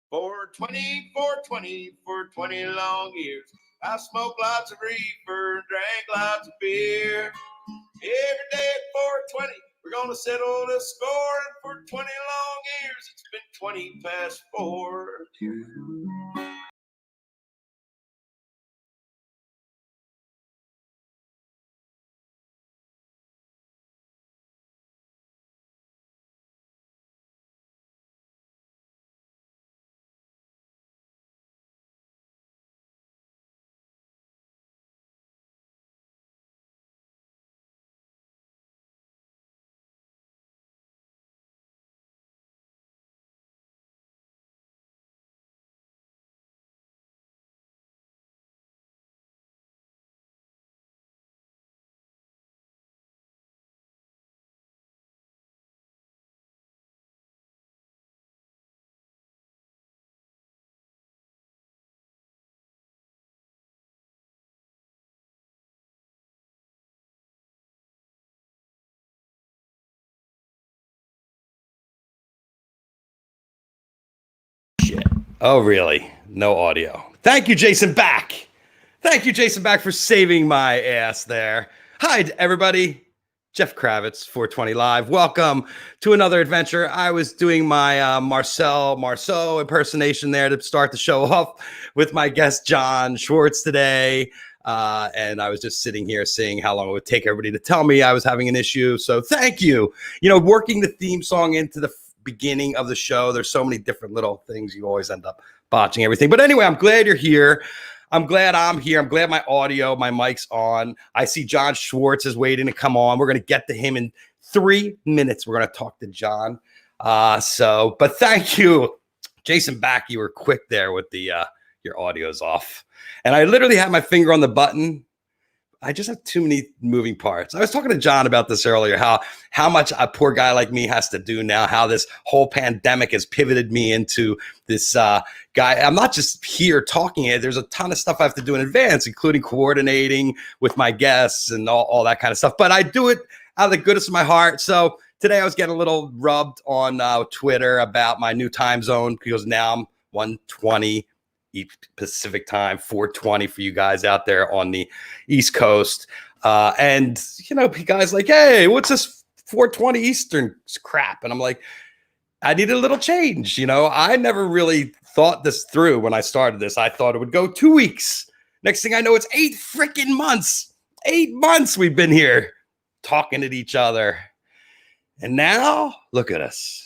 for 20 long years. I smoked lots of reefer and drank lots of beer. Every day at 420, we're gonna settle the score. And for 20 long years, it's been 20 past 4. Oh, really? No audio. Thank you, Jason Back. Thank you, Jason Back, for saving my ass there. Hi, everybody. Jeff Kravitz, 420 Live. Welcome to another adventure. I was doing my Marceau impersonation there to start the show off with my guest, John Schwartz, today. And I was just sitting here seeing how long it would take everybody to tell me I was having an issue. So thank you. You know, working the theme song into the beginning of the show, there's so many different little things you always end up botching everything. But anyway, I'm glad you're here. I'm glad I'm here. I'm glad my mic's on. I see John Schwartz is waiting to come on. We're going to get to him in 3 minutes. We're going to talk to John. But thank you, Jason Back. You were quick there with the your audio's off, and I literally had my finger on the button. I just have too many moving parts. I was talking to John about this earlier, how much a poor guy like me has to do now, how this whole pandemic has pivoted me into this guy. I'm not just here talking it. There's a ton of stuff I have to do in advance, including coordinating with my guests and all that kind of stuff. But I do it out of the goodness of my heart. So today I was getting a little rubbed on Twitter about my new time zone, because now I'm 1:20 Pacific time, 4:20 for you guys out there on the East Coast. And, you know, guys like, hey, what's this 4:20 Eastern crap? And I'm like, I need a little change. You know, I never really thought this through when I started this. I thought it would go 2 weeks. Next thing I know, it's 8 freaking months. 8 months we've been here talking at each other. And now, look at us.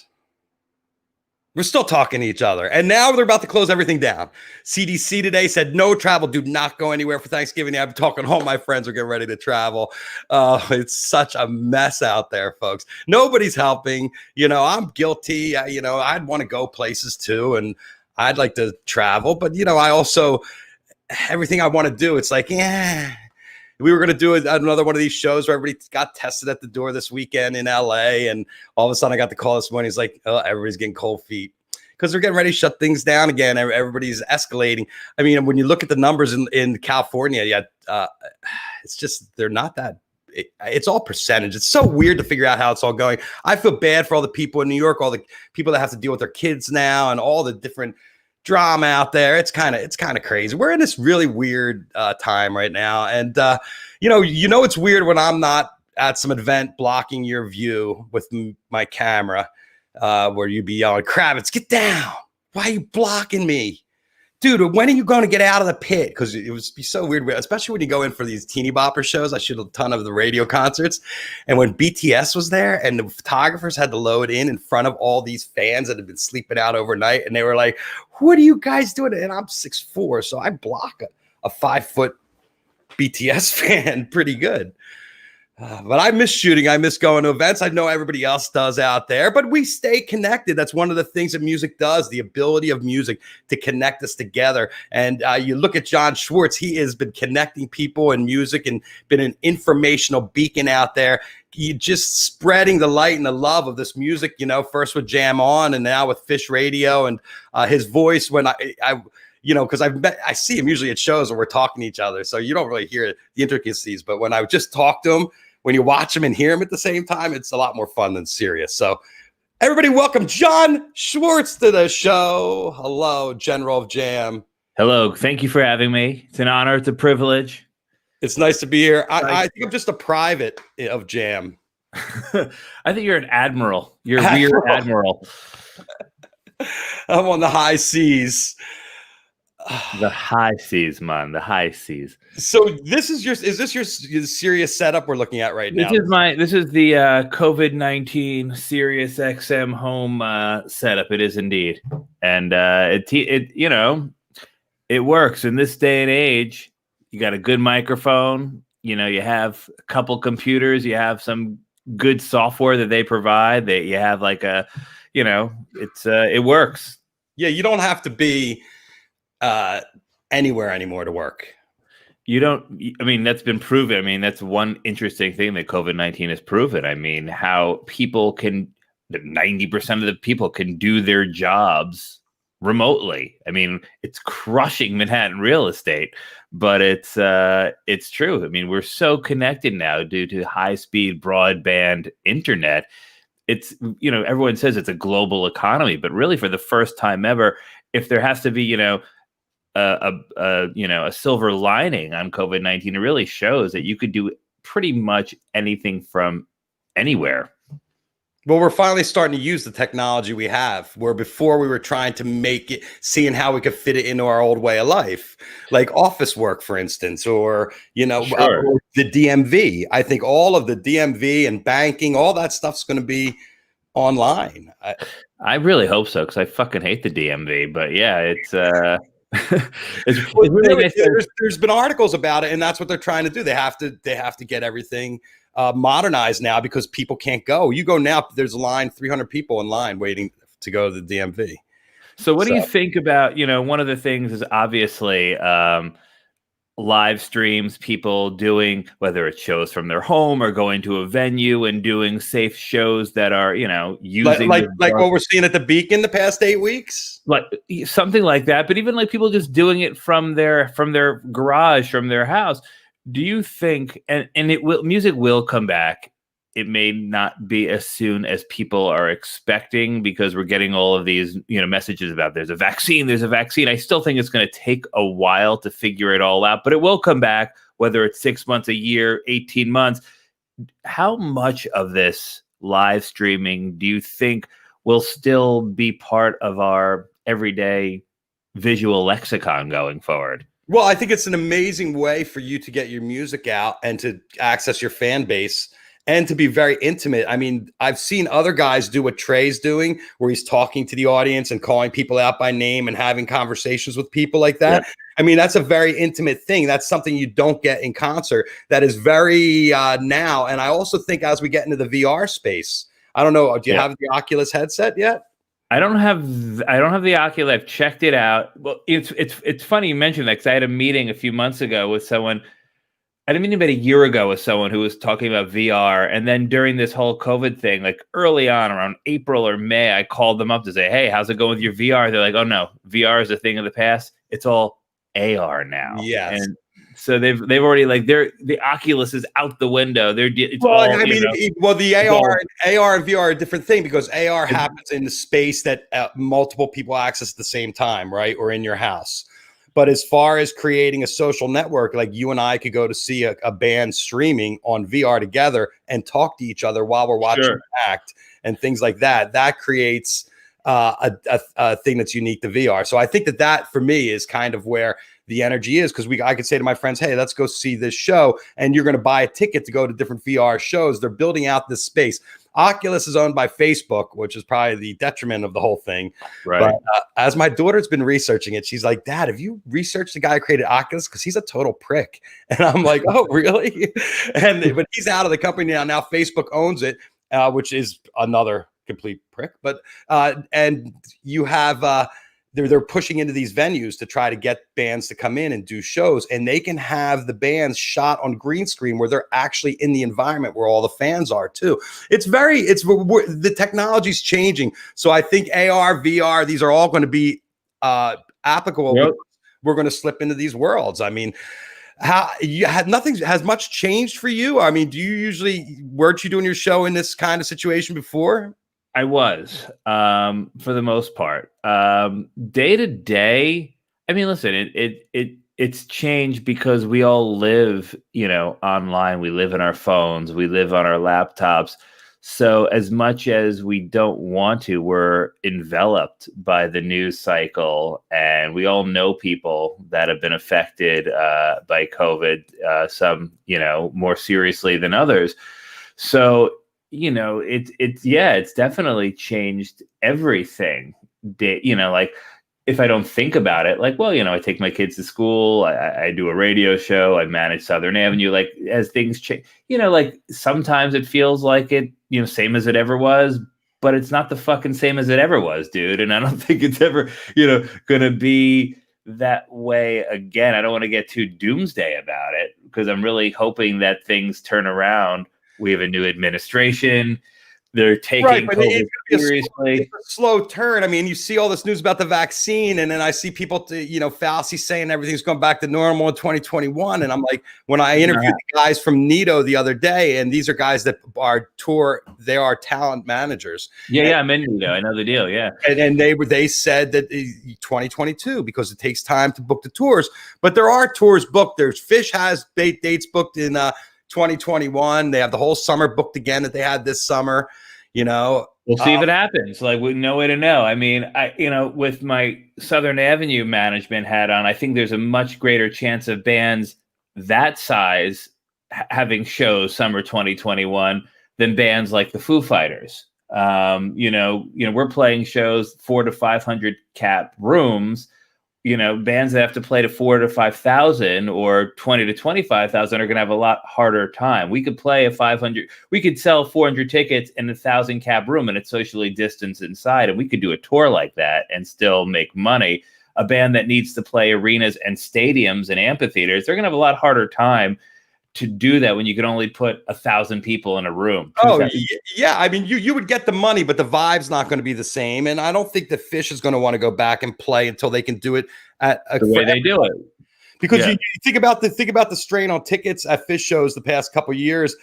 We're still talking to each other. And now they're about to close everything down. CDC today said no travel. Do not go anywhere for Thanksgiving. I'm talking, all my friends are getting ready to travel. It's such a mess out there, folks. Nobody's helping. You know, I'm guilty. You know, I'd want to go places too. And I'd like to travel. But, you know, I also, everything I want to do, it's like, yeah. We were going to do another one of these shows where everybody got tested at the door this weekend in LA. And all of a sudden I got the call this morning. He's like, oh, everybody's getting cold feet because they're getting ready to shut things down again. Everybody's escalating. I mean, when you look at the numbers in California, it's just, they're not that. It's all percentage. It's so weird to figure out how it's all going. I feel bad for all the people in New York, all the people that have to deal with their kids now and all the different drama out there. It's kind of crazy. We're in this really weird time right now. And, you know, it's weird when I'm not at some event blocking your view with my camera, where you'd be yelling, Kravitz, get down. Why are you blocking me? Dude, when are you going to get out of the pit? Because it would be so weird, especially when you go in for these teeny bopper shows. I shoot a ton of the radio concerts. And when BTS was there and the photographers had to load in front of all these fans that had been sleeping out overnight. And they were like, what are you guys doing? And I'm 6'4", so I block a 5-foot BTS fan pretty good. But I miss shooting. I miss going to events. I know everybody else does out there, but we stay connected. That's one of the things that music does, the ability of music to connect us together. And you look at John Schwartz, he has been connecting people in music and been an informational beacon out there. He just spreading the light and the love of this music, you know, first with Jam On and now with Phish Radio, and his voice when I you know, because I see him usually at shows where we're talking to each other. So you don't really hear the intricacies, but when I just talk to him, when you watch him and hear him at the same time, it's a lot more fun than serious. So Everybody, welcome John Schwartz to the show. Hello, General of Jam. Hello. Thank you for having me. It's an honor. It's a privilege. It's nice to be here. I think I'm just a private of Jam. I think you're an admiral. You're a rear admiral. I'm on the high seas. The high seas, man. The high seas. So is this your serious setup we're looking at right now? This is the COVID-19 Sirius XM home setup. It is indeed, and it works in this day and age. You got a good microphone. You have a couple computers. You have some good software that they provide. That you have it works. Yeah, you don't have to be anywhere anymore to work. You don't. I mean, that's been proven. I mean, that's one interesting thing that COVID-19 has proven. I mean, how 90% of the people can do their jobs remotely. I mean, it's crushing Manhattan real estate, but it's true. I mean, we're so connected now due to high-speed broadband internet. It's everyone says it's a global economy, but really, for the first time ever, if there has to be a silver lining on COVID-19, it really shows that you could do pretty much anything from anywhere. Well, we're finally starting to use the technology we have, where before we were trying to make it, seeing how we could fit it into our old way of life, like office work, for instance, or Sure. The DMV. I think all of the DMV and banking, all that stuff's going to be online. I really hope so, because I fucking hate the DMV. But yeah, it's really nice. There's been articles about it, and that's what they're trying to do. They have to get everything modernized now because people can't go. You go now, there's a line, 300 people in line waiting to go to the DMV. So what do you think about, one of the things is obviously live streams, people doing, whether it's shows from their home or going to a venue and doing safe shows that are, using like what we're seeing at the Beacon the past 8 weeks, like something like that. But even like people just doing it from their garage, from their house. Do you think, and music will come back? It may not be as soon as people are expecting, because we're getting all of these, messages about there's a vaccine. I still think it's going to take a while to figure it all out, but it will come back, whether it's 6 months, a year, 18 months. How much of this live streaming do you think will still be part of our everyday visual lexicon going forward? Well, I think it's an amazing way for you to get your music out and to access your fan base and to be very intimate. I mean, I've seen other guys do what Trey's doing, where he's talking to the audience and calling people out by name and having conversations with people like that. Yeah. I mean, that's a very intimate thing. That's something you don't get in concert. That is very now. And I also think as we get into the VR space, I don't know, do you have the Oculus headset yet? I don't have the Oculus. I've checked it out. Well, it's funny you mentioned that, because I had a meeting a few months ago with someone. I didn't mean about a year ago with someone who was talking about VR. And then during this whole COVID thing, like early on around April or May, I called them up to say, hey, how's it going with your VR? They're like, oh no, VR is a thing of the past. It's all AR now. Yes. And so they've already, like, the Oculus is out the window. The AR and VR are a different thing, because AR happens in the space that multiple people access at the same time, right? Or in your house. But as far as creating a social network, like you and I could go to see a band streaming on VR together and talk to each other while we're watching an act and things like that, that creates a thing that's unique to VR. So I think that for me is kind of where the energy is, because I could say to my friends, hey, let's go see this show, and you're going to buy a ticket to go to different VR shows. They're building out this space. Oculus is owned by Facebook, which is probably the detriment of the whole thing. Right. But as my daughter's been researching it, she's like, Dad, have you researched the guy who created Oculus? Because he's a total prick. And I'm like, oh, really? But he's out of the company now. Now Facebook owns it, which is another complete prick. But and you have they're pushing into these venues to try to get bands to come in and do shows, and they can have the bands shot on green screen where they're actually in the environment where all the fans are too. The technology's changing. So I think AR, VR, these are all going to be applicable. Yep. We're going to slip into these worlds. I mean, nothing has much changed for you? I mean, weren't you doing your show in this kind of situation before? I was, for the most part. Day to day, I mean, listen, it's changed because we all live, online. We live in our phones. We live on our laptops. So as much as we don't want to, we're enveloped by the news cycle, and we all know people that have been affected by COVID, some, more seriously than others. So, it's definitely changed everything. Like, if I don't think about it, like, well, I take my kids to school, I do a radio show, I manage Southern Avenue, like, as things change, like, sometimes it feels like it, same as it ever was, but it's not the fucking same as it ever was, dude. And I don't think it's ever, gonna be that way again. I don't want to get too doomsday about it, because I'm really hoping that things turn around. We have a new administration. They're taking COVID seriously. It's a slow turn. I mean, you see all this news about the vaccine, and then I see people, Fauci saying everything's going back to normal in 2021. And I'm like, when I interviewed the guys from Nito the other day, and these are guys that they are talent managers. Yeah, I'm in Nito. I know the deal. Yeah, and they said that 2022, because it takes time to book the tours, but there are tours booked. There's Phish has dates booked in 2021. They have the whole summer booked again that they had this summer. We'll see if it happens. Like, with no way to know. I mean, with my Southern Avenue management hat on, I think there's a much greater chance of bands that size having shows summer 2021 than bands like the Foo Fighters. We're playing shows 400 to 500 cap rooms. Bands that have to play to 4,000 to 5,000 or 20,000 to 25,000 are going to have a lot harder time. We could play we could sell 400 tickets in 1,000 cap room, and it's socially distanced inside, and we could do a tour like that and still make money. A band that needs to play arenas and stadiums and amphitheaters, they're going to have a lot harder time to do that when you can only put 1,000 people in a room. Yeah. I mean, you would get the money, but the vibe's not going to be the same. And I don't think the Phish is going to want to go back and play until they can do it at the way they do it. Because you think about the strain on tickets at Phish shows the past couple of years,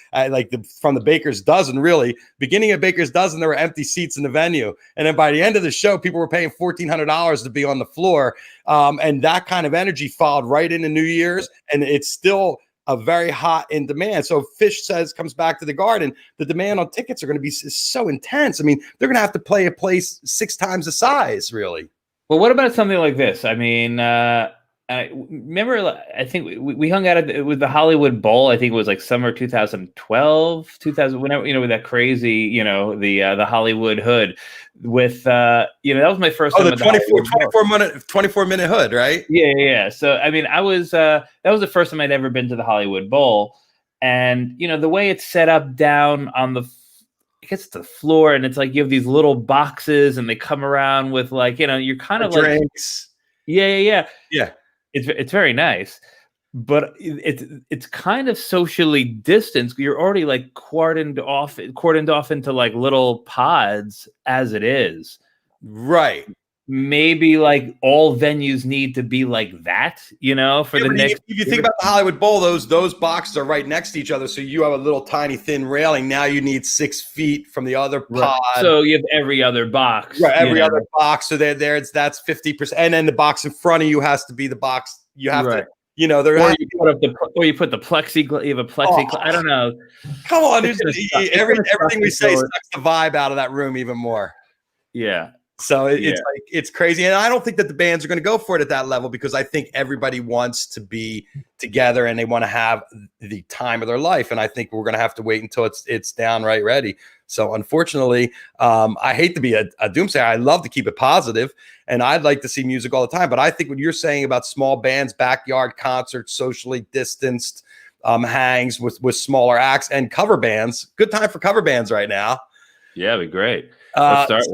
from the Baker's Dozen, really. Beginning of Baker's Dozen, there were empty seats in the venue. And then by the end of the show, people were paying $1,400 to be on the floor. And that kind of energy followed right into New Year's. And it's still a very hot in demand. So Phish comes back to the Garden, the demand on tickets are going to be so intense. I mean, they're going to have to play a place 6 times the size, really. Well, what about something like this? I mean, I remember, I think we hung out with the Hollywood Bowl. I think it was like summer 2012, whenever, with that crazy, the Hollywood Hood with, that was my first time. Oh, the 24 minute hood, right? Yeah. So, I mean, that was the first time I'd ever been to the Hollywood Bowl. And, the way it's set up down on I guess it's the floor, and it's like you have these little boxes and they come around with, like, you're kind of drinks. Yeah. It's very nice, but it's kind of socially distanced. You're already like cordoned off into like little pods as it is. Right. Maybe like all venues need to be like that, for the next. If you think about the Hollywood Bowl, those boxes are right next to each other. So you have a little tiny thin railing. Now you need 6 feet from the other pod. Right. So you have every other box. Right, every other box. So that's 50%. And then the box in front of you has to be the box. You have to, or you put the plexiglass. You have a plexiglass. I don't know. Come on, everything we say sucks the vibe out of that room even more. Yeah. So it's crazy. And I don't think that the bands are going to go for it at that level, because I think everybody wants to be together and they want to have the time of their life. And I think we're going to have to wait until it's downright ready. So unfortunately, I hate to be a doomsayer. I love to keep it positive, and I'd like to see music all the time. But I think what you're saying about small bands, backyard concerts, socially distanced hangs with smaller acts and cover bands, good time for cover bands right now. Yeah, it'd be great. Let's start.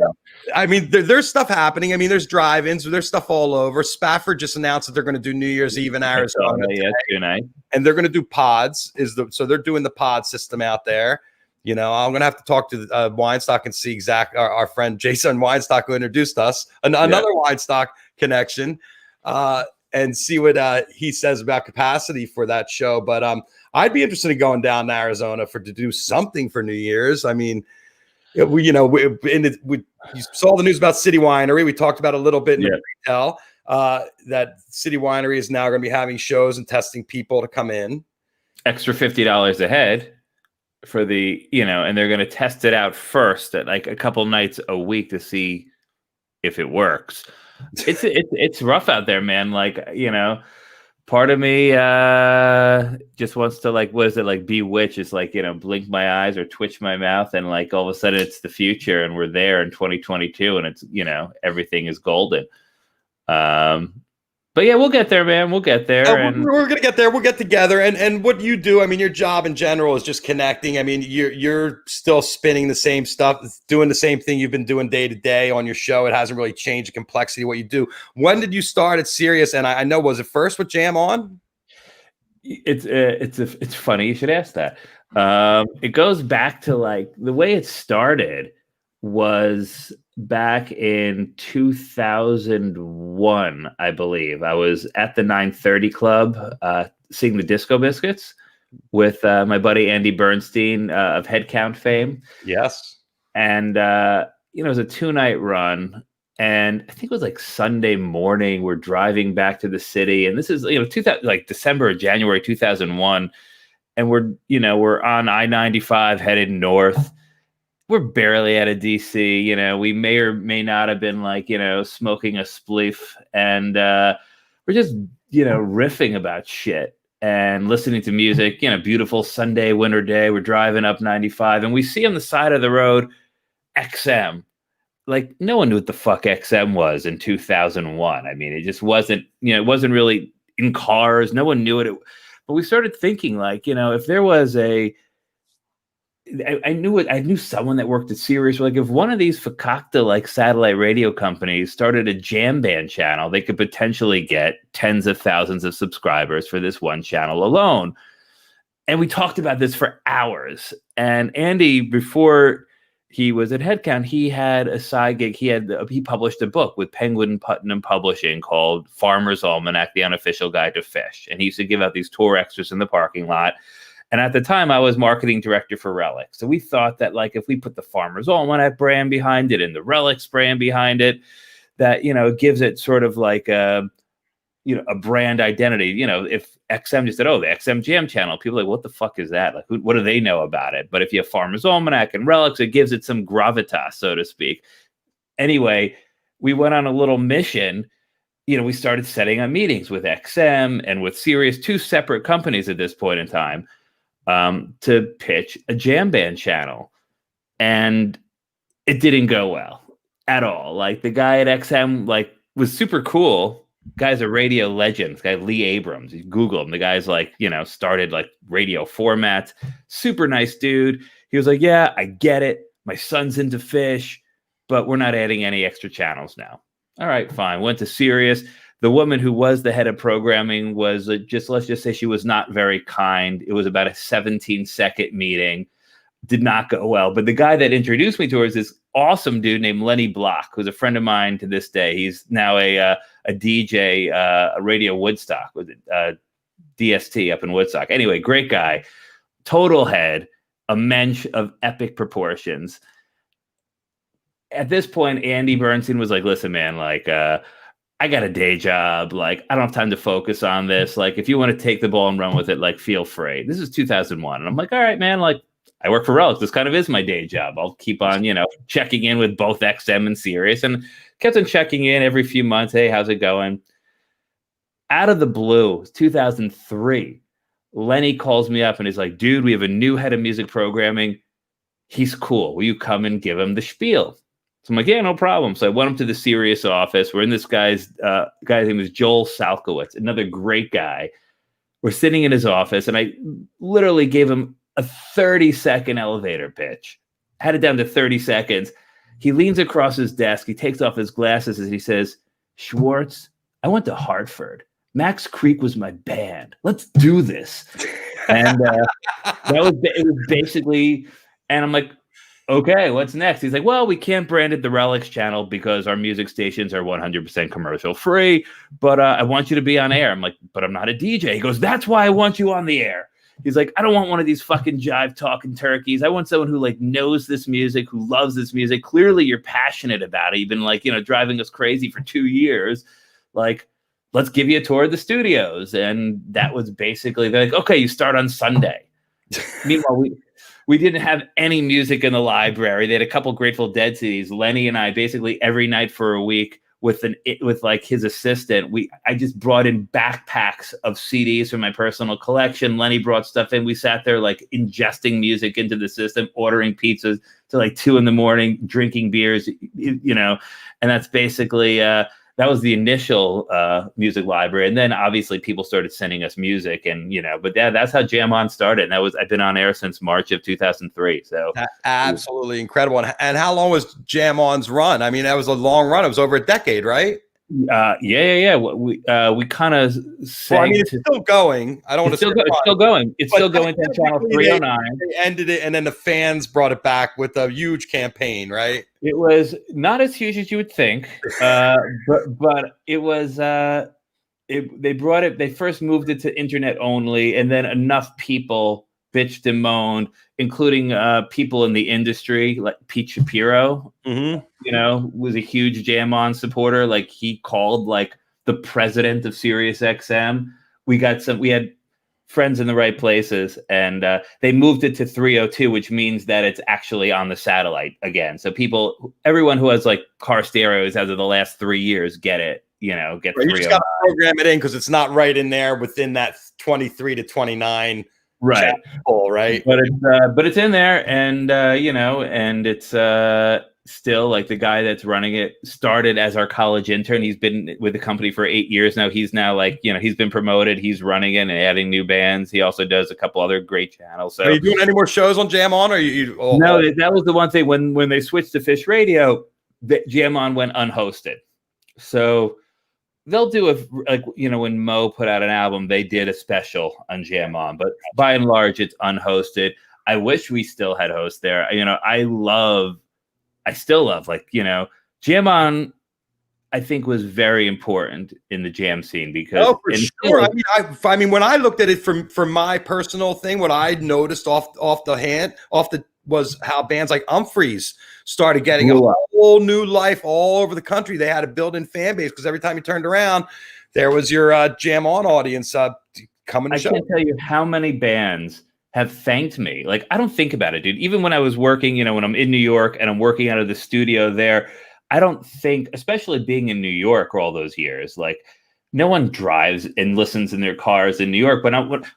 I mean, there's stuff happening. I mean, there's drive-ins. There's stuff all over. Spafford just announced that they're going to do New Year's Eve in Arizona. Yeah, tonight. And they're going to do pods. So they're doing the pod system out there. I'm going to have to talk to Weinstock and see our friend Jason Weinstock, who introduced us, another Weinstock connection, and see what he says about capacity for that show. But I'd be interested in going down to Arizona to do something for New Year's. I mean, Yeah, you saw the news about City Winery. We talked about a little bit in the retail that City Winery is now going to be having shows and testing people to come in. Extra $50 a head for the, and they're going to test it out first at like a couple nights a week to see if it works. It's rough out there, man. Like, part of me just wants to, like, what is it, like bewitch? It's like, blink my eyes or twitch my mouth, and like all of a sudden it's the future and we're there in 2022 and it's, everything is golden. But yeah, we'll get there, man. We'll get there. We're going to get there. We'll get together. And what you do, I mean, your job in general is just connecting. I mean, you're still spinning the same stuff, doing the same thing you've been doing day to day on your show. It hasn't really changed the complexity of what you do. When did you start at Sirius? And I know, was it first with Jam On? It's funny you should ask that. It goes back to, like, the way it started was back in 2001, I believe. I was at the 930 Club seeing the Disco Biscuits with my buddy Andy Bernstein of Headcount fame. Yes. And, it was a 2-night run. And I think it was like Sunday morning. We're driving back to the city. And this is, 2000, like December or January 2001. And we're on I-95 headed north. We're barely out of DC. We may or may not have been, like, smoking a spliff, and we're just, riffing about shit and listening to music. Beautiful Sunday winter day. We're driving up 95, and we see on the side of the road XM. Like, no one knew what the fuck XM was in 2001. I mean, it just wasn't. It wasn't really in cars. No one knew it. But we started thinking, like, if there was I knew someone that worked at Sirius. Like, if one of these fakakta, like, satellite radio companies started a jam band channel, they could potentially get tens of thousands of subscribers for this one channel alone. And we talked about this for hours. And Andy, before he was at Headcount, he had a side gig. He published a book with Penguin Putnam Publishing called Farmer's Almanac: The Unofficial Guide to Phish. And he used to give out these tour extras in the parking lot. And at the time, I was marketing director for Relics. So we thought that, like, if we put the Farmer's Almanac brand behind it and the Relics brand behind it, that, it gives it sort of like a brand identity. If XM just said, oh, the XM Jam channel, people are like, what the fuck is that? Like, what do they know about it? But if you have Farmer's Almanac and Relics, it gives it some gravitas, so to speak. Anyway, we went on a little mission. We started setting up meetings with XM and with Sirius, 2 separate companies at this point in time, to pitch a jam band channel. And it didn't go well at all. Like, the guy at XM, like, was super cool. Guy's a radio legend. This guy, Lee Abrams. You Google him. The guy's like, started like radio formats. Super nice dude. He was like, yeah, I get it. My son's into Phish, but we're not adding any extra channels now. All right, fine. Went to Sirius. The woman who was the head of programming was let's just say she was not very kind. It was about a 17-second meeting. Did not go well. But the guy that introduced me to her is this awesome dude named Lenny Block, who's a friend of mine to this day. He's now a DJ, a Radio Woodstock, with DST up in Woodstock. Anyway, great guy. Total head, a mensch of epic proportions. At this point, Andy Bernstein was like, listen, man, like, I got a day job. Like, I don't have time to focus on this. Like, if you want to take the ball and run with it, like, feel free. This is 2001. And I'm like, all right, man, like, I work for Relics. This kind of is my day job. I'll keep on, checking in with both XM and Sirius, and kept on checking in every few months. Hey, how's it going? Out of the blue, 2003, Lenny calls me up and he's like, dude, we have a new head of music programming. He's cool. Will you come and give him the spiel? So I'm like, yeah, no problem. So I went up to the Sirius office. We're in this guy's name is Joel Salkowitz, another great guy. We're sitting in his office, and I literally gave him a 30-second elevator pitch. Had it down to 30 seconds. He leans across his desk. He takes off his glasses and he says, Schwartz, I went to Hartford. Max Creek was my band. Let's do this. And it was basically, and I'm like, okay, what's next? He's like, well, we can't brand it the Relics channel because our music stations are 100% commercial free, but I want you to be on air. I'm like, but I'm not a DJ. He goes, that's why I want you on the air. He's like, I don't want one of these fucking jive talking turkeys. I want someone who like knows this music, who loves this music. Clearly you're passionate about it. You've been like, driving us crazy for 2 years. Like, let's give you a tour of the studios. And that was basically, they're like, okay, you start on Sunday. Meanwhile, we didn't have any music in the library. They had a couple Grateful Dead CDs. Lenny and I basically every night for a week with like his assistant, I just brought in backpacks of CDs from my personal collection. Lenny brought stuff in. We sat there like ingesting music into the system, ordering pizzas till like 2 a.m, drinking beers, and that's basically that was the initial music library. And then obviously people started sending us music and, but that's how Jam On started. And I've been on air since March of 2003. So absolutely incredible. And how long was Jam On's run? I mean, that was a long run. It was over a decade, right? Yeah. We kind of well, I mean, it's still going. I don't want to. It's still going. It's still going to channel 309. They ended it, and then the fans brought it back with a huge campaign, right? It was not as huge as you would think, but it was. They brought it. They first moved it to internet only, and then enough people bitched and moaned, including people in the industry, like Pete Shapiro. Was a huge Jam On supporter. Like he called like the president of Sirius XM. We had friends in the right places, and they moved it to 302, which means that it's actually on the satellite again. So everyone who has like car stereos as of the last 3 years get it. Get right, you just got to program it in because it's not right in there within that 23 to 29. Right. Right. But it's in there, and and it's still like the guy that's running it started as our college intern. He's been with the company for 8 years now. He's now like, he's been promoted. He's running it and adding new bands. He also does a couple other great channels. So are you doing any more shows on Jam On? Or no, that was the one thing when they switched to Phish Radio, Jam On went unhosted. So they'll do when Mo put out an album, they did a special on Jam On, but by and large, it's unhosted. I wish we still had hosts there. I still love Jam On, I think was very important in the jam scene because for sure. I mean, when I looked at it from my personal thing, what I noticed was how bands like Humphreys started getting a whole new life all over the country. They had a built-in fan base because every time you turned around, there was your Jam On audience coming to show. I can't tell you how many bands have thanked me. Like, I don't think about it, dude. Even when I was working, when I'm in New York and I'm working out of the studio there, I don't think, especially being in New York all those years, like no one drives and listens in their cars in New York. But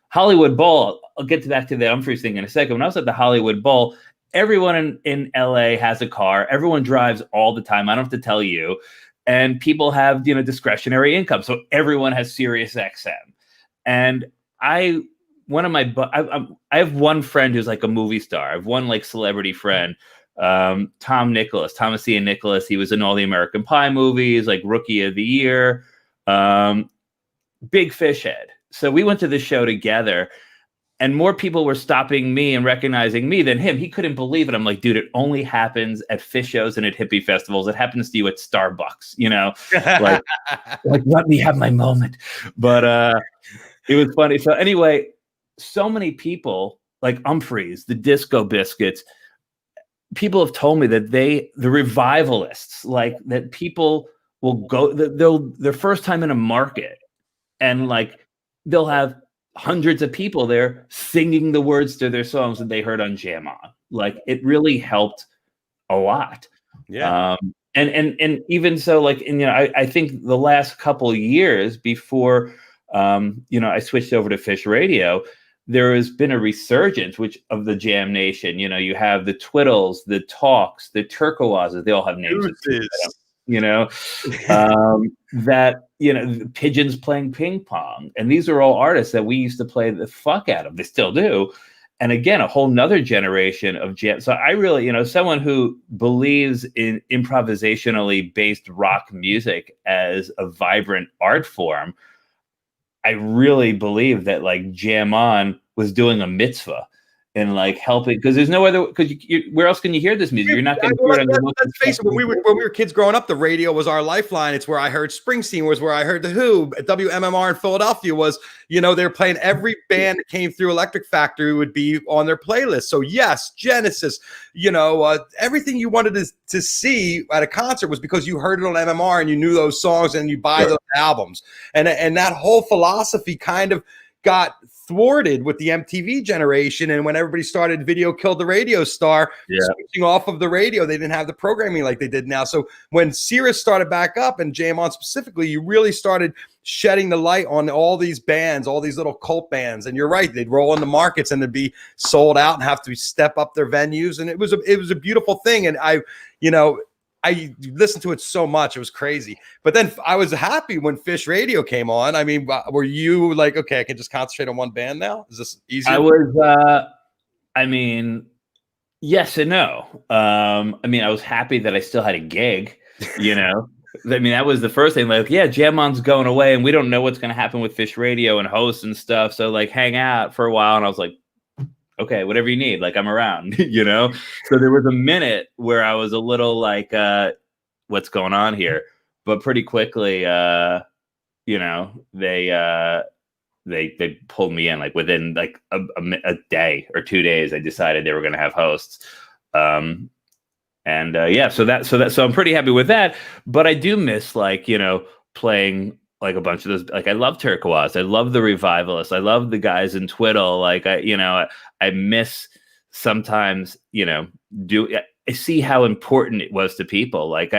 Hollywood Bowl, I'll get back to the Humphreys thing in a second. When I was at the Hollywood Bowl, everyone in LA has a car. Everyone drives all the time. I don't have to tell you. And people have, discretionary income. So everyone has Sirius XM. And I have one friend who's like a movie star. I have one like celebrity friend, Thomas Ian Nicholas. He was in all the American Pie movies, like Rookie of the Year, big Phish head. So we went to the show together, and more people were stopping me and recognizing me than him. He couldn't believe it. I'm like, dude, it only happens at Phish shows and at hippie festivals. It happens to you at Starbucks, like let me have my moment. But it was funny. So anyway, so many people like Humphreys, the Disco Biscuits, people have told me that the revivalists, like that people will go, their first time in a market, and like they'll have hundreds of people there singing the words to their songs that they heard on Jam On. Like it really helped a lot. Yeah. And even so, like, and I think the last couple of years before I switched over to Phish Radio, there has been a resurgence of the Jam Nation. You have the Twiddles, the Talks, the Turquoises. They all have names. The Pigeons playing ping pong. And these are all artists that we used to play the fuck out of. They still do. And again, a whole nother generation of jam. So I really, someone who believes in improvisationally based rock music as a vibrant art form, I really believe that like Jam On was doing a mitzvah. and like helping, because there's no other, because where else can you hear this music? You're not going to hear it on the local. Let's face it, when we were kids growing up, the radio was our lifeline. It's where I heard Springsteen, was where I heard The Who. WMMR in Philadelphia was, they were playing every band that came through Electric Factory would be on their playlist. So yes, Genesis, everything you wanted to see at a concert was because you heard it on MMR and you knew those songs and you buy those albums. And that whole philosophy kind of got thwarted with the MTV generation, and when everybody started Video Killed the Radio Star, switching off of the radio, they didn't have the programming like they did now. So when Sirius started back up, and Jam On specifically, you really started shedding the light on all these bands, all these little cult bands. And you're right, they'd roll in the markets and they'd be sold out and have to step up their venues, and it was a beautiful thing. And I listened to it so much. It was crazy. But then I was happy when Phish Radio came on. I mean, were you like, okay, I can just concentrate on one band now? Is this easier? I was, yes and no. I was happy that I still had a gig, that was the first thing. Like, yeah, Jam On's going away and we don't know what's going to happen with Phish Radio and hosts and stuff. So like hang out for a while. And I was like, okay, whatever you need, like I'm around, So there was a minute where I was a little like, what's going on here? But pretty quickly, they pulled me in. Like within like a day or 2 days, I decided they were going to have hosts. So I'm pretty happy with that. But I do miss playing like a bunch of those. Like I love Turquoise, I love the Revivalists, I love the guys in Twiddle. Like I miss sometimes, I see how important it was to people. Like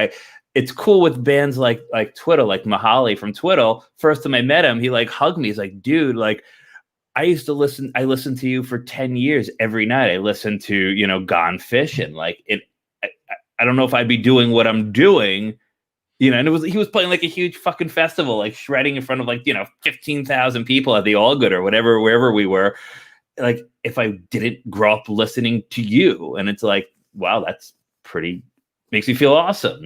it's cool with bands like Twiddle, like Mahali from Twiddle. First time I met him, he like hugged me. He's like, dude, like I listened to you for 10 years every night. I listened to, Gone Fishing. Like I don't know if I'd be doing what I'm doing. And he was playing like a huge fucking festival, like shredding in front of 15,000 people at the All Good or wherever we were. Like if I didn't grow up listening to you, and it's like, wow, that's makes me feel awesome,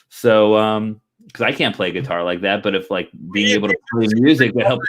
So, because I can't play guitar like that, but if being able to play music that helps.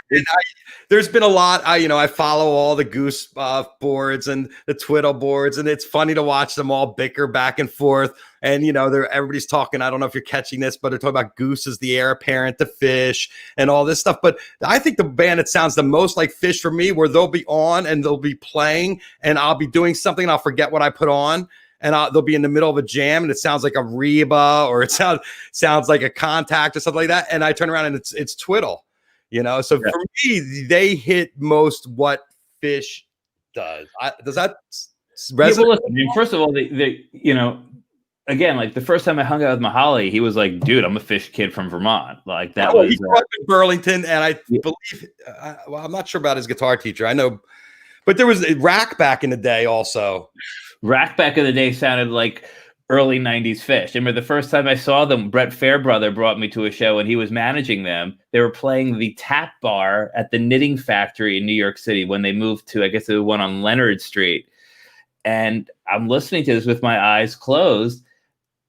There's been a lot. I follow all the Goose boards and the Twiddle boards, and it's funny to watch them all bicker back and forth. And everybody's talking. I don't know if you're catching this, but they're talking about Goose as the heir apparent to Phish and all this stuff. But I think the band that sounds the most like Phish for me, where they'll be on and they'll be playing, and I'll be doing something, and I'll forget what I put on. And they'll be in the middle of a jam, and it sounds like a Reba, or it sounds like a Contact or something like that. And I turn around and it's Twiddle, So for me, they hit most what Phish does. Does that resonate? Well, listen, first of all, they again, like the first time I hung out with Mahali, he was like, dude, I'm a Phish kid from Vermont. Like that was. He grew up in Burlington, and I believe, I'm not sure about his guitar teacher. I know, but there was a Rack back in the day also. Rack back in the day sounded like early 90s Phish. I remember the first time I saw them, Brett Fairbrother brought me to a show and he was managing them. They were playing the Tap Bar at the Knitting Factory in New York City when they moved to, I guess, the one on Leonard Street. And I'm listening to this with my eyes closed.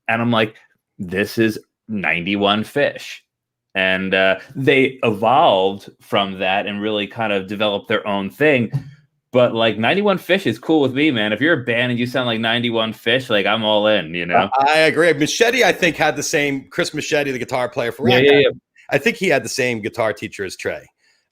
And I'm like, this is 91 Phish. And they evolved from that and really kind of developed their own thing. But 91 Phish is cool with me, man. If you're a band and you sound like 91 Phish, I'm all in, I agree. Machete, I think, had the same, Chris Machete, the guitar player for Rack. Yeah. I think he had the same guitar teacher as Trey.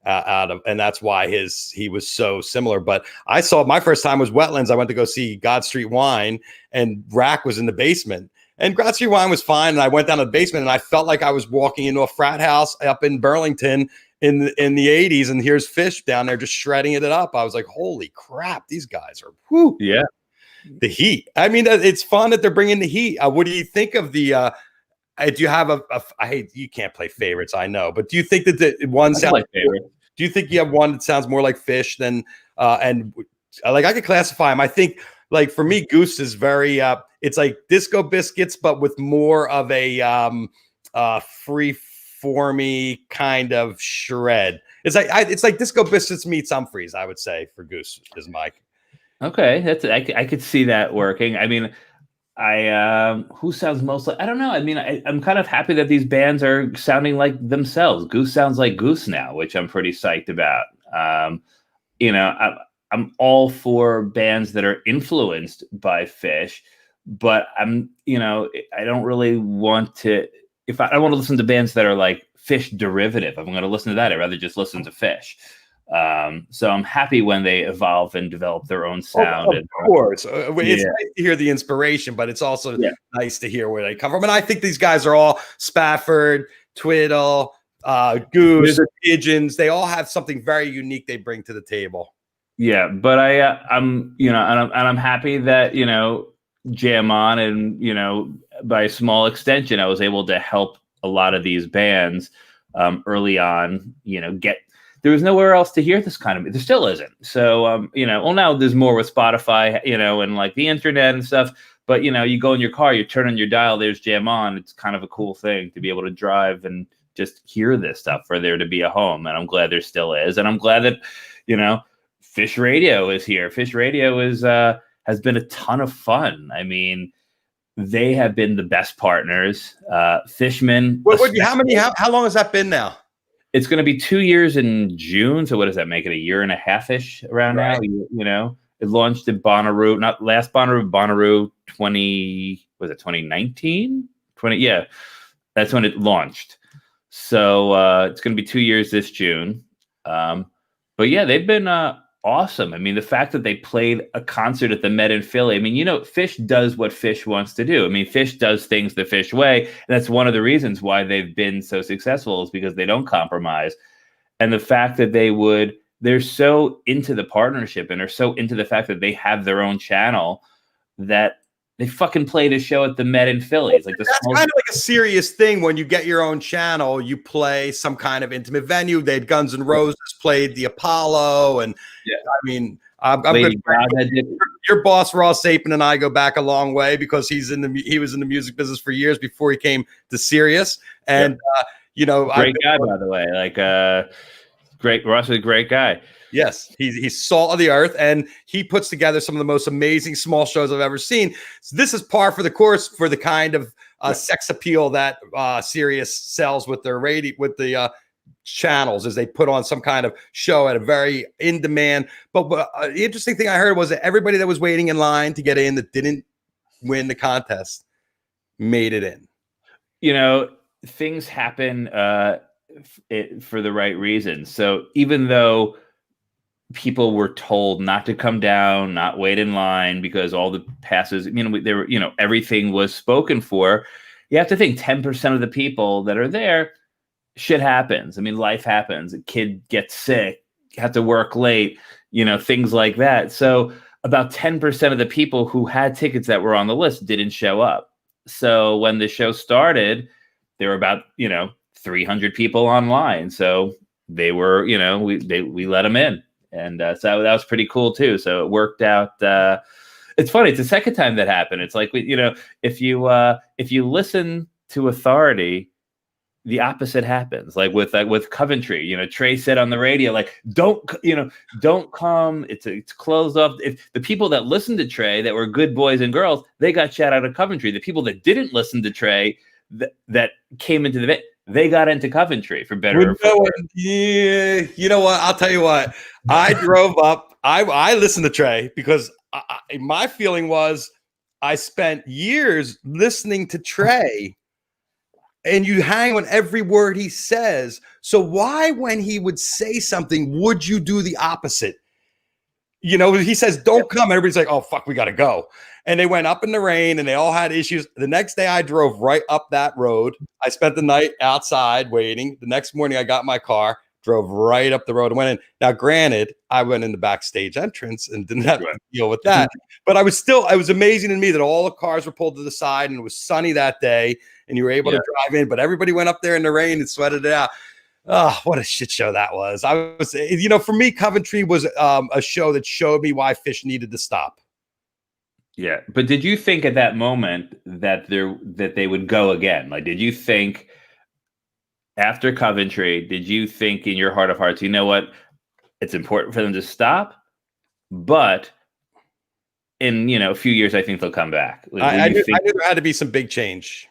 And that's why he was so similar. But I saw, my first time was Wetlands. I went to go see God Street Wine, and Rack was in the basement. And God Street Wine was fine. And I went down to the basement, and I felt like I was walking into a frat house up in Burlington in the 80s, and here's Phish down there just shredding it up. I was like, holy crap, these guys are the heat. I mean, it's fun that they're bringing the heat. What do you think of the do you have you can't play favorites, I know, but do you think that the one sounds like favorite? Do you think you have one that sounds more like Phish than and I could classify them? I think for me, Goose is very it's like Disco Biscuits, but with more of a free formy kind of shred. It's like Disco Biscuits meets Humphreys, I would say, for Goose is Mike. Okay, I could see that working. I mean, who sounds most like, I don't know. I mean, I'm kind of happy that these bands are sounding like themselves. Goose sounds like Goose now, which I'm pretty psyched about. I'm I'm all for bands that are influenced by Phish, but I'm, I don't really want to. If I want to listen to bands that are like Phish derivative, I'm going to listen to that. I'd rather just listen to Phish. So I'm happy when they evolve and develop their own sound. Of course, it's nice to hear the inspiration, but it's also nice to hear where they come from. And I think these guys are all Spafford, Twiddle, Goose, Pigeons. They all have something very unique they bring to the table. Yeah, but I'm I'm happy that Jam On, and by a small extension, I was able to help a lot of these bands early on. There was nowhere else to hear this kind of. There still isn't. So well, now there's more with Spotify, and like the internet and stuff. But you go in your car, you turn on your dial, there's Jam On. It's kind of a cool thing to be able to drive and just hear this stuff, for there to be a home. And I'm glad there still is, and I'm glad that Phish Radio is here. Phish Radio has been a ton of fun. I mean, they have been the best partners. Fishman. How long has that been now? It's going to be 2 years in June. So what does that make it? A year and a half-ish around now? It launched in Bonnaroo, not last Bonnaroo 2019? Yeah. That's when it launched. So it's going to be 2 years this June. But yeah, they've been awesome. I mean, the fact that they played a concert at the Met in Philly. I mean, Phish does what Phish wants to do. I mean, Phish does things the Phish way. And that's one of the reasons why they've been so successful, is because they don't compromise. And the fact that they're so into the partnership, and are so into the fact that they have their own channel, that they fucking played a show at the Met in Philly. It's like that's kind of like a serious thing. When you get your own channel, you play some kind of intimate venue. They had Guns N' Roses played the Apollo, and I mean, I'm good. Your boss Ross Sapin and I go back a long way, because he was in the music business for years before he came to Sirius, and great guy, by the way. Like great, Ross is a great guy. Yes, he's salt of the earth, and he puts together some of the most amazing small shows I've ever seen. So this is par for the course for the kind of sex appeal that Sirius sells with their the channels, as they put on some kind of show at a very in demand. But the interesting thing I heard was that everybody that was waiting in line to get in that didn't win the contest made it in. Things happen for the right reasons. So even though people were told not to come down, not wait in line, because all the passes, they were, everything was spoken for. You have to think 10% of the people that are there, shit happens. I mean, life happens. A kid gets sick, have to work late, things like that. So about 10% of the people who had tickets that were on the list didn't show up. So when the show started, there were about, 300 people online. So they were, we let them in. And so that was pretty cool too. So it worked out. It's funny. It's the second time that happened. It's like, if you listen to authority, the opposite happens. Like with Coventry, Trey said on the radio, like, don't come. It's closed off. If the people that listened to Trey, that were good boys and girls, they got shut out of Coventry. The people that didn't listen to Trey, that came into the event, they got into Coventry, for better or for worse. Yeah, you know what? I'll tell you what. I drove up. I listened to Trey because my feeling was I spent years listening to Trey, and you hang on every word he says. So why, when he would say something, would you do the opposite? He says, don't come. Everybody's like, oh, fuck, we got to go. And they went up in the rain, and they all had issues. The next day I drove right up that road. I spent the night outside waiting. The next morning I got my car, drove right up the road and went in. Now, granted, I went in the backstage entrance and didn't have to deal with that. But it was amazing to me that all the cars were pulled to the side, and it was sunny that day, and you were able to drive in. But everybody went up there in the rain and sweated it out. Oh, what a shit show that was. For me, Coventry was a show that showed me why Phish needed to stop. Yeah. But did you think at that moment that they would go again? Like, did you think after Coventry, did you think in your heart of hearts, you know what? It's important for them to stop, but in, a few years, I think they'll come back. I knew there had to be some big change.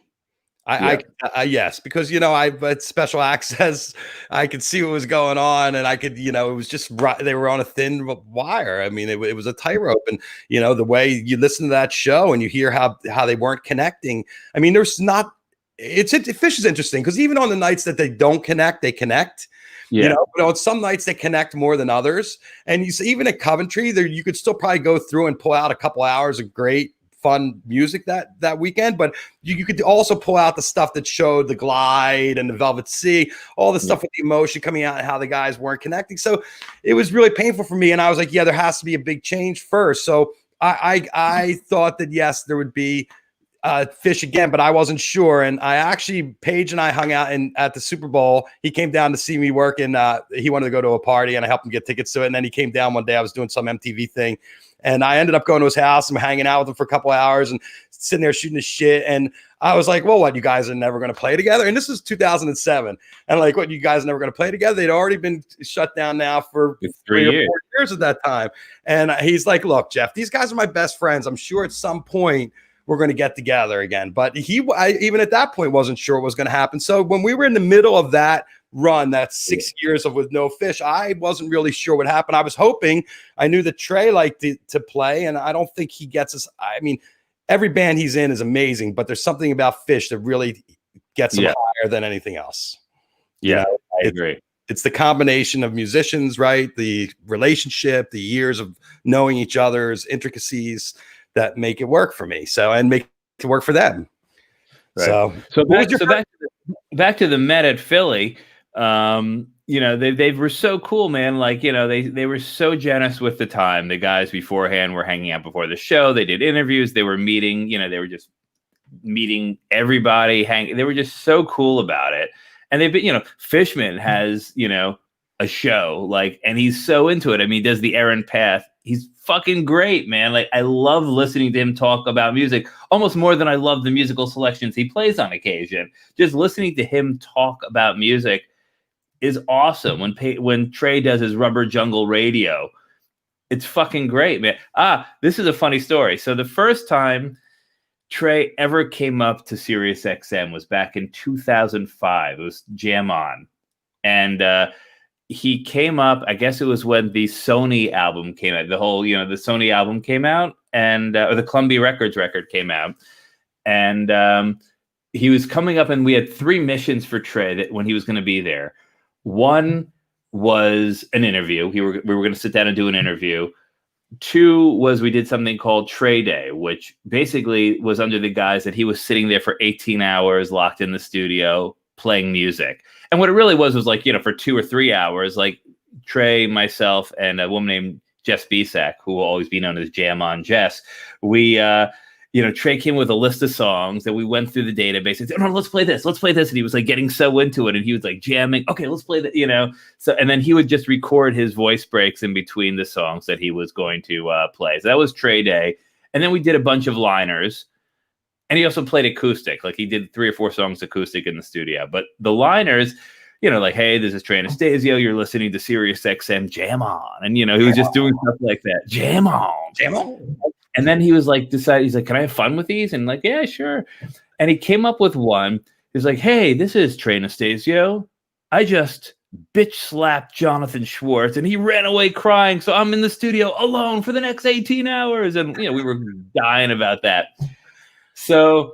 Yes, because I had special access. I could see what was going on, and I could, it was just they were on a thin wire. I mean, it was a tightrope, and the way you listen to that show and you hear how they weren't connecting. I mean, there's not. Phish is interesting because even on the nights that they don't connect, they connect. Yeah. But on some nights they connect more than others, and you see, even at Coventry, there you could still probably go through and pull out a couple hours of great, fun music that weekend, but you could also pull out the stuff that showed the Glide and the Velvet Sea, all the stuff with the emotion coming out and how the guys weren't connecting. So it was really painful for me, and I was like, yeah, there has to be a big change first. So I thought that yes, there would be Phish again, but I wasn't sure. And I actually, Paige and I hung out at the Super Bowl. He came down to see me work, and he wanted to go to a party, and I helped him get tickets to it. And then he came down one day. I was doing some MTV thing, and I ended up going to his house and hanging out with him for a couple of hours and sitting there shooting his shit. And I was like, well, what, you guys are never going to play together? And this was 2007. And like, what, you guys are never going to play together? They'd already been shut down now for 3 or 4 years at that time. And he's like, look, Jeff, these guys are my best friends. I'm sure at some point we're going to get together again. But even at that point wasn't sure what was going to happen. So when we were in the middle of that run, that's 6 years with no Phish, I wasn't really sure what happened. I was hoping, I knew that Trey liked to play, and I don't think he gets us. I mean, every band he's in is amazing, but there's something about Phish that really gets him higher than anything else. Yeah, I agree. It's the combination of musicians, right? The relationship, the years of knowing each other's intricacies that make it work for me. So, and make it work for them. Right. So back to the Met at Philly. They were so cool, man. Like, they were so generous with the time. The guys beforehand were hanging out before the show. They did interviews. They were meeting, they were just meeting everybody. They were just so cool about it. And they've been, Fishman has, a show, like, and he's so into it. I mean, he does the Aaron Path. He's fucking great, man. Like, I love listening to him talk about music almost more than I love the musical selections he plays on occasion. Just listening to him talk about music is awesome. When Trey does his Rubber Jungle Radio, it's fucking great, man. This is a funny story. So the first time Trey ever came up to Sirius XM was back in 2005. It was Jam On. And he came up, I guess it was when the Sony album came out. The whole, the Sony album came out, and or the Columbia Records record came out. And he was coming up, and we had 3 missions for Trey when he was going to be there. One was an interview. We were going to sit down and do an interview. 2 was we did something called Trey Day, which basically was under the guise that he was sitting there for 18 hours locked in the studio playing music. And what it really was like, for 2 or 3 hours, like Trey, myself, and a woman named Jess Bisak, who will always be known as Jam On Jess, we Trey came with a list of songs that we went through the database and said, no, let's play this. And he was like getting so into it, and he was like jamming. Okay, let's play that, So, and then he would just record his voice breaks in between the songs that he was going to play. So that was Trey Day. And then we did a bunch of liners, and he also played acoustic. Like, he did 3 or 4 songs acoustic in the studio. But the liners, like, hey, this is Trey Anastasio. You're listening to Sirius XM Jam On. And, he was just doing stuff like that. Jam on. And then he was like, he's like, can I have fun with these? And like, yeah, sure. And he came up with one. He's like, hey, this is Trey Anastasio. I just bitch slapped Jonathan Schwartz, and he ran away crying. So I'm in the studio alone for the next 18 hours. And, we were dying about that. So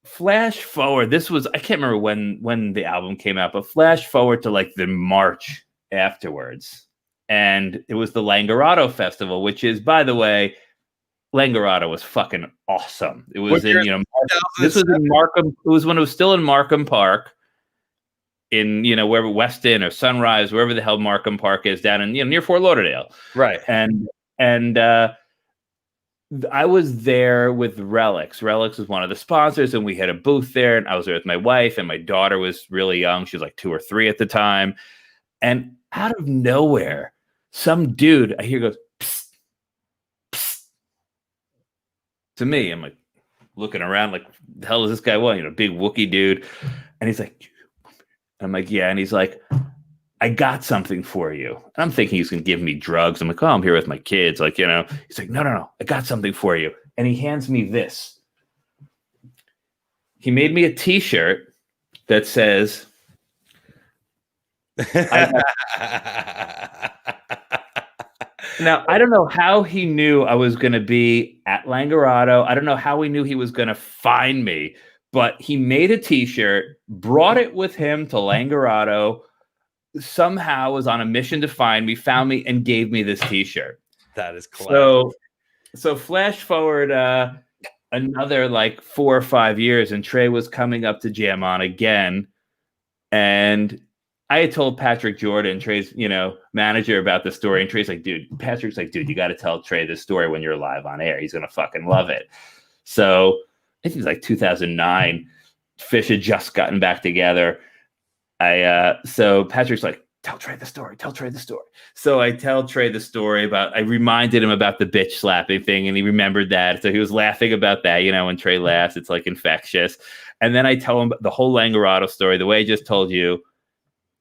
flash forward, this was, I can't remember when the album came out, but flash forward to like the March afterwards. And it was the Langerado Festival, which is, by the way, Langerado was fucking awesome. It was this was in Markham. It was when it was still in Markham Park, in wherever Weston or Sunrise, wherever the hell Markham Park is, down in near Fort Lauderdale. Right. And I was there with Relics. Relics was one of the sponsors, and we had a booth there. And I was there with my wife, and my daughter was really young. She was like 2 or 3 at the time. And out of nowhere, some dude I hear goes, to me. I'm like looking around, like, the hell is this guy? Well, big Wookiee dude. And he's like, I'm like, yeah. And he's like, I got something for you. And I'm thinking he's going to give me drugs. I'm like, oh, I'm here with my kids. Like, he's like, no, I got something for you. And he hands me this. he made me a T-shirt that says, now, I don't know how he knew I was going to be at Langerado. I don't know how he knew he was going to find me, but he made a T-shirt, brought it with him to Langerado, somehow was on a mission to find me, found me, and gave me this T-shirt. That is clever. So flash forward another like 4 or 5 years, and Trey was coming up to jam on again, and I had told Patrick Jordan, Trey's, manager, about the story, and Trey's like, Patrick's like, dude, you got to tell Trey this story when you're live on air. He's gonna fucking love it. So I think it was like 2009. Phish had just gotten back together. So Patrick's like, tell Trey the story. So I tell Trey the story I reminded him about the bitch slapping thing, and he remembered that. So he was laughing about that. When Trey laughs, it's like infectious. And then I tell him the whole Langerado story, the way I just told you.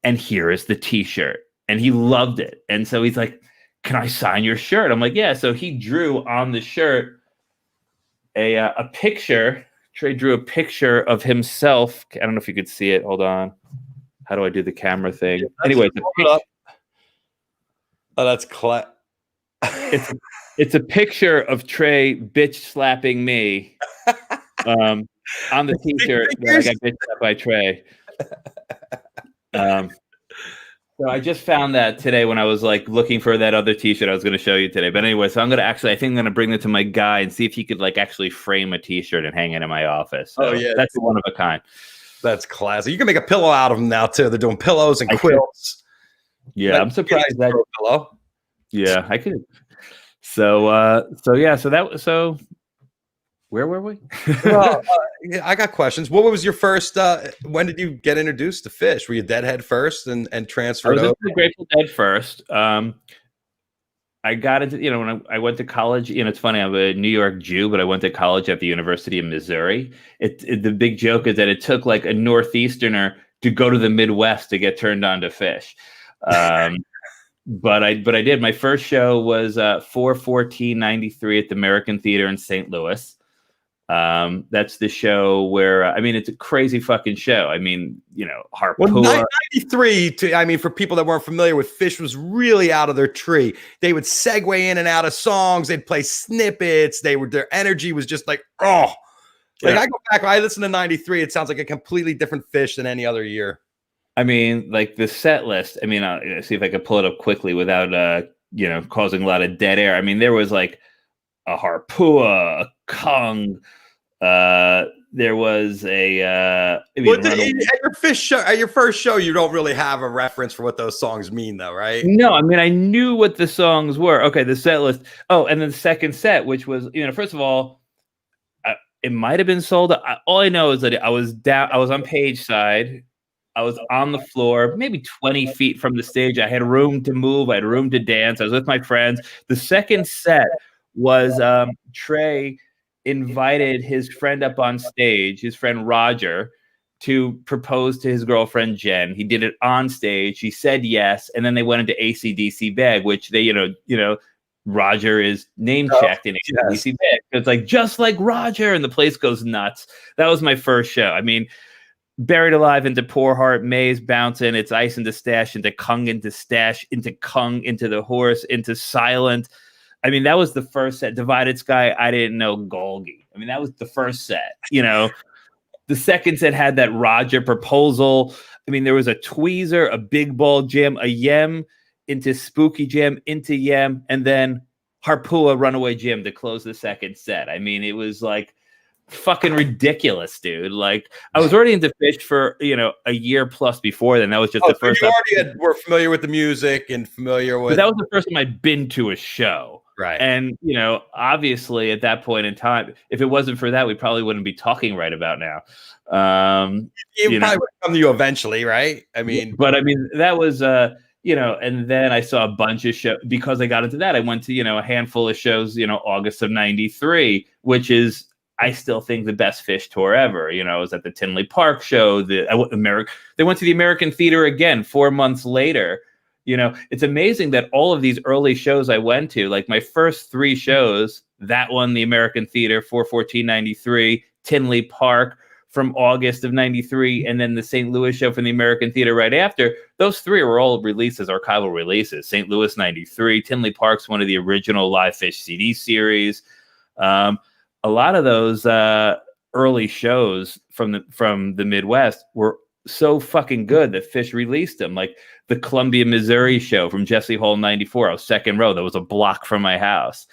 And here is the T-shirt. And he loved it. And so he's like, can I sign your shirt? I'm like, yeah. So he drew on the shirt a picture. Trey drew a picture of himself. I don't know if you could see it. Hold on. How do I do the camera thing? Yeah, anyway, that's it's a picture of Trey bitch slapping me on the T-shirt that I got bitch slapped by Trey. So I just found that today when I was like looking for that other T-shirt I was going to show you today. But anyway, so I think I'm going to bring it to my guy and see if he could like actually frame a T-shirt and hang it in my office. So that's one of a kind. That's classic. You can make a pillow out of them now too. They're doing pillows and quilts. Yeah, I'm surprised that pillow. Yeah, I could. So where were we? Well, I got questions. What was your first? When did you get introduced to Phish? Were you Deadhead first and transferred over? I was into Grateful Dead first. I got into, when I went to college, it's funny, I'm a New York Jew, but I went to college at the University of Missouri. The big joke is that it took like a Northeasterner to go to the Midwest to get turned on to Phish. But I did. My first show was 4/14/93 at the American Theater in St. Louis. That's the show where, it's a crazy fucking show. Harpua. Well, 93, for people that weren't familiar with Phish, was really out of their tree. They would segue in and out of songs. They'd play snippets. Their energy was just like, oh. Like, I go back, I listen to 93. It sounds like a completely different Phish than any other year. Like the set list, I'll see if I could pull it up quickly without, causing a lot of dead air. There was like a Harpua, a Kung, there was a at your Phish show, at your first show, you don't really have a reference for what those songs mean, though, right? No, I knew what the songs were. Okay, the set list. Oh, and then the second set, which was, first of all, it might have been sold. All I know is that I was on page side. I was on the floor, maybe 20 feet from the stage. I had room to move. I had room to dance. I was with my friends. The second set was Trey invited his friend up on stage, his friend Roger, to propose to his girlfriend Jen. He did it on stage. He said yes, and then they went into AC/DC Bag, which they, Roger is name checked in AC/DC Bag. It's like just like Roger, and the place goes nuts. That was my first show. Buried Alive into Poor Heart, Maze bouncing, It's Ice into Stash, into Kung into Stash, into Kung, into The Horse, into Silent. That was the first set. Divided Sky, I didn't know Golgi. That was the first set. The second set had that Roger proposal. There was a Tweezer, a Big Ball Jam, a Yem into Spooky Jam, into Yem, and then Harpua Runaway Jam to close the second set. It was like fucking ridiculous, dude. Like, I was already into Phish for a year plus before then. That was just the first time. You already were familiar with the music and familiar with. That was the first time I'd been to a show. Right. And, obviously at that point in time, if it wasn't for that, we probably wouldn't be talking right about now. It probably would come to you eventually, right? But that was, and then I saw a bunch of shows. Because I got into that, I went to, a handful of shows, August of 93, which is, I still think, the best Phish tour ever. I was at the Tinley Park show. They went to the American Theater again 4 months later. It's amazing that all of these early shows I went to, like my first 3 shows, that one, the American Theater, 4/14/93, Tinley Park, from August of 93, and then the St. Louis show from the American Theater right after. Those three were all releases, archival releases. St. Louis 93, Tinley Park's one of the original Live Phish CD series. A lot of those early shows from the Midwest were so fucking good that Phish released them. Like the Columbia, Missouri show from Jesse Hall 94. I was second row. That was a block from my house.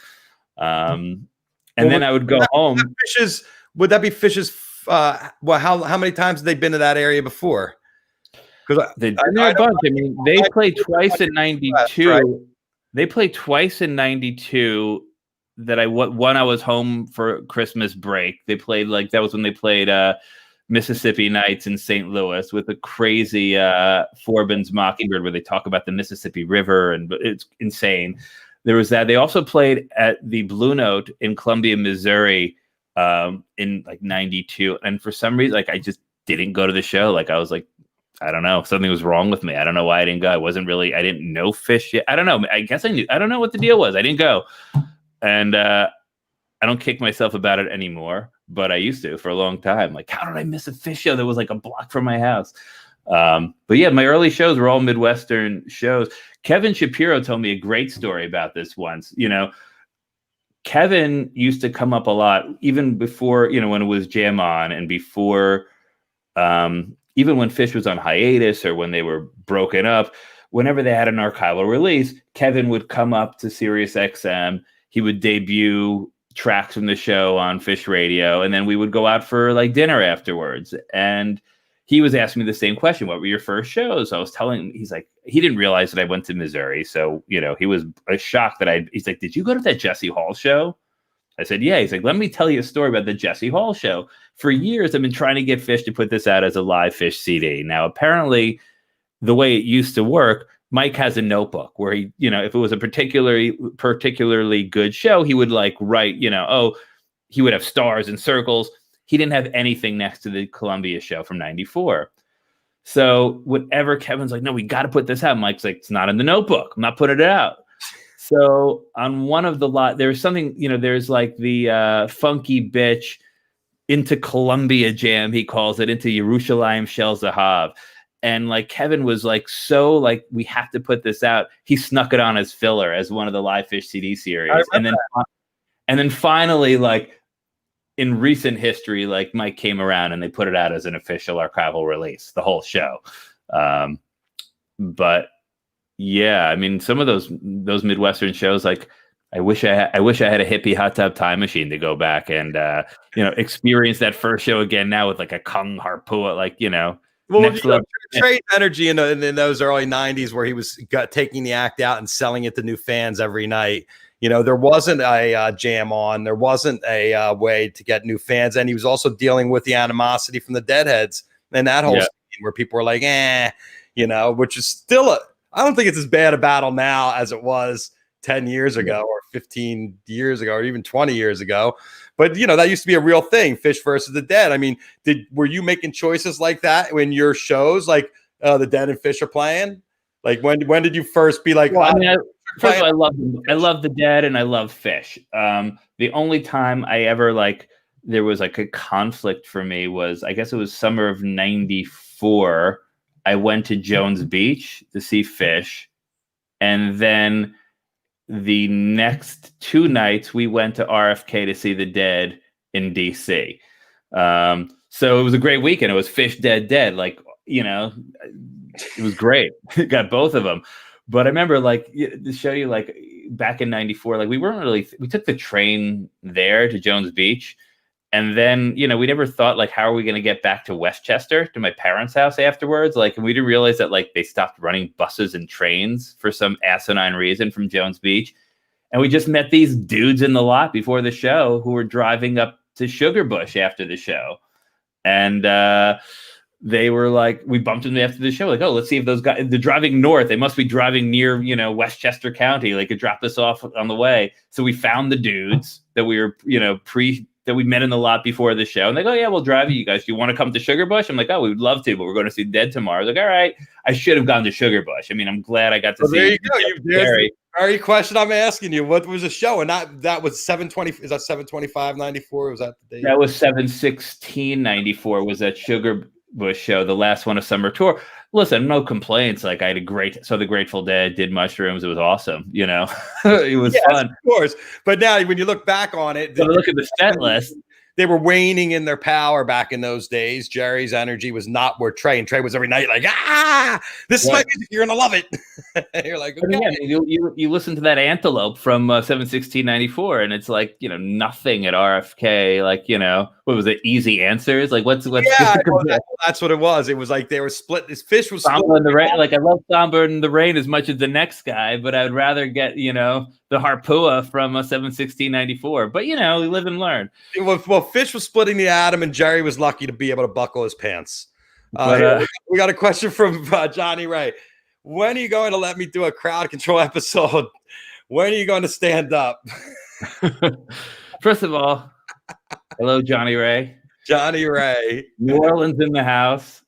And then I would go home. Would that be Phish's? How many times have they been to that area before? Because they've been there a bunch. I mean, they played twice in 92. Right? They played twice in 92. That I was home for Christmas break. They played that was when they played Mississippi Nights in St. Louis with a crazy Forbin's Mockingbird where they talk about the Mississippi River, and it's insane. There was that. They also played at the Blue Note in Columbia, Missouri in 92. And for some reason, I just didn't go to the show. I was I don't know. Something was wrong with me. I don't know why I didn't go. I didn't know Phish yet. I don't know. I guess I knew. I don't know what the deal was. I didn't go. And I don't kick myself about it anymore, but I used to for a long time. How did I miss a Phish show that was a block from my house? But yeah, my early shows were all Midwestern shows. Kevin Shapiro told me a great story about this once. Kevin used to come up a lot, even before, when it was Jam On, and before, even when Phish was on hiatus or when they were broken up. Whenever they had an archival release, Kevin would come up to Sirius XM. He would debut tracks from the show on Phish Radio, and then we would go out for dinner afterwards. And he was asking me the same question: what were your first shows? I was telling him, he's he didn't realize that I went to Missouri. So, he was shocked that he's did you go to that Jesse Hall show? I said, yeah. He's let me tell you a story about the Jesse Hall show. For years, I've been trying to get Phish to put this out as a live Phish CD. Now, apparently, the way it used to work, Mike has a notebook where he, if it was a particularly good show, he would write, he would have stars and circles. He didn't have anything next to the Columbia show from 94. So whatever Kevin's no, we got to put this out. Mike's it's not in the notebook. I'm not putting it out. So on one of the there's something, there's the Funky Bitch into Columbia Jam, he calls it, into Yerushalayim Shel Zahav. And Kevin was so we have to put this out. He snuck it on as filler as one of the Live Phish CD series. And then finally, in recent history, Mike came around and they put it out as an official archival release, the whole show. But yeah, I mean, some of those Midwestern shows, I wish I had a hippie hot tub time machine to go back and experience that first show again now with a Kung Harpua, Well, next level. Trade energy in those early 90s where he was taking the act out and selling it to new fans every night. There wasn't a Jam On. There wasn't a way to get new fans. And he was also dealing with the animosity from the Deadheads and that whole scene where people were which is still I don't think it's as bad a battle now as it was 10 years ago or 15 years ago or even 20 years ago. But, that used to be a real thing, Phish versus the Dead. I mean, were you making choices like that when your shows, the Dead and Phish are playing? When did you first be well, first of all, I love the Dead and I love Phish. The only time I ever there was a conflict for me was, I guess it was summer of 94. I went to Jones Beach to see Phish. And then the next 2 nights, we went to RFK to see the Dead in DC. So it was a great weekend. It was Phish, Dead. It was great. Got both of them. But I remember, to show you, back in 94, we took the train there to Jones Beach. And then, we never thought, how are we going to get back to Westchester, to my parents' house afterwards? And we didn't realize that, they stopped running buses and trains for some asinine reason from Jones Beach. And we just met these dudes in the lot before the show who were driving up to Sugarbush after the show. And they were we bumped them after the show. Oh, let's see if those guys, they're driving north. They must be driving near, Westchester County. They could drop us off on the way. So we found the dudes that we were, that we met in the lot before the show. And they go, yeah, we'll drive you guys. Do you want to come to Sugarbush? I'm oh, we would love to, but we're going to see Dead tomorrow. I was all right, I should have gone to Sugarbush. I mean, I'm glad I got to see. There you go. very question I'm asking you. What was the show? And that was 720. Is that 725.94? Was that the day? That was 7/16/94 was that Sugar Bush show, the last one of summer tour. Listen, no complaints. Like I had the Grateful Dead did mushrooms. It was awesome. It was fun. Of course. But now when you look back on it, Look at the set list. They were waning in their power back in those days. Jerry's energy was not where Trey, and Trey was every night like, this is my music. You're going to love it. You're like, okay. Yeah, you listen to that Antelope from 7/16/94, and it's like, nothing at RFK. Like, what was it? Easy Answers. Like, what's that's what it was. It was like they were split. This Phish was Samba in the Rain. Like, I love Samba in the Rain as much as the next guy, but I would rather get, the Harpua from 7/16/94. But, we live and learn. Well, Phish was splitting the atom, and Jerry was lucky to be able to buckle his pants. We got a question from Johnny Ray. When are you going to let me do a crowd control episode? When are you going to stand up? First of all, hello, Johnny Ray. Johnny Ray. New Orleans in the house.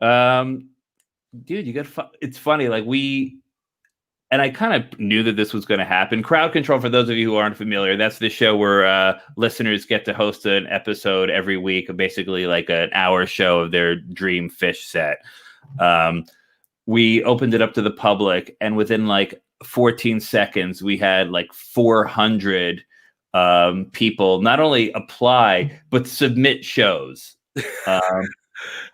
Dude, it's funny. Like and I kind of knew that this was going to happen. Crowd Control, for those of you who aren't familiar, that's the show where listeners get to host an episode every week, basically like an hour show of their dream Phish set. We opened it up to the public, and within like 14 seconds, we had like 400 people not only apply, but submit shows.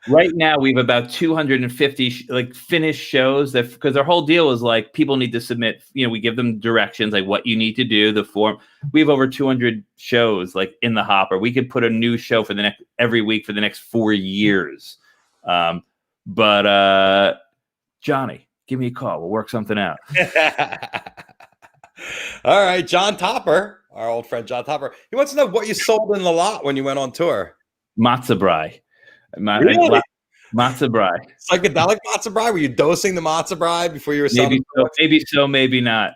Right now, we have about 250 finished shows because our whole deal is like people need to submit. We give them directions like what you need to do, the form. We have over 200 shows like in the hopper. We could put a new show for every week for the next 4 years. But Johnny, give me a call. We'll work something out. All right, John Topper, our old friend John Topper. He wants to know what you sold in the lot when you went on tour. Matzo brie. Really? Matzo brie. Psychedelic matzo brie? Were you dosing the matzo brie before you were selling? Maybe so, maybe not.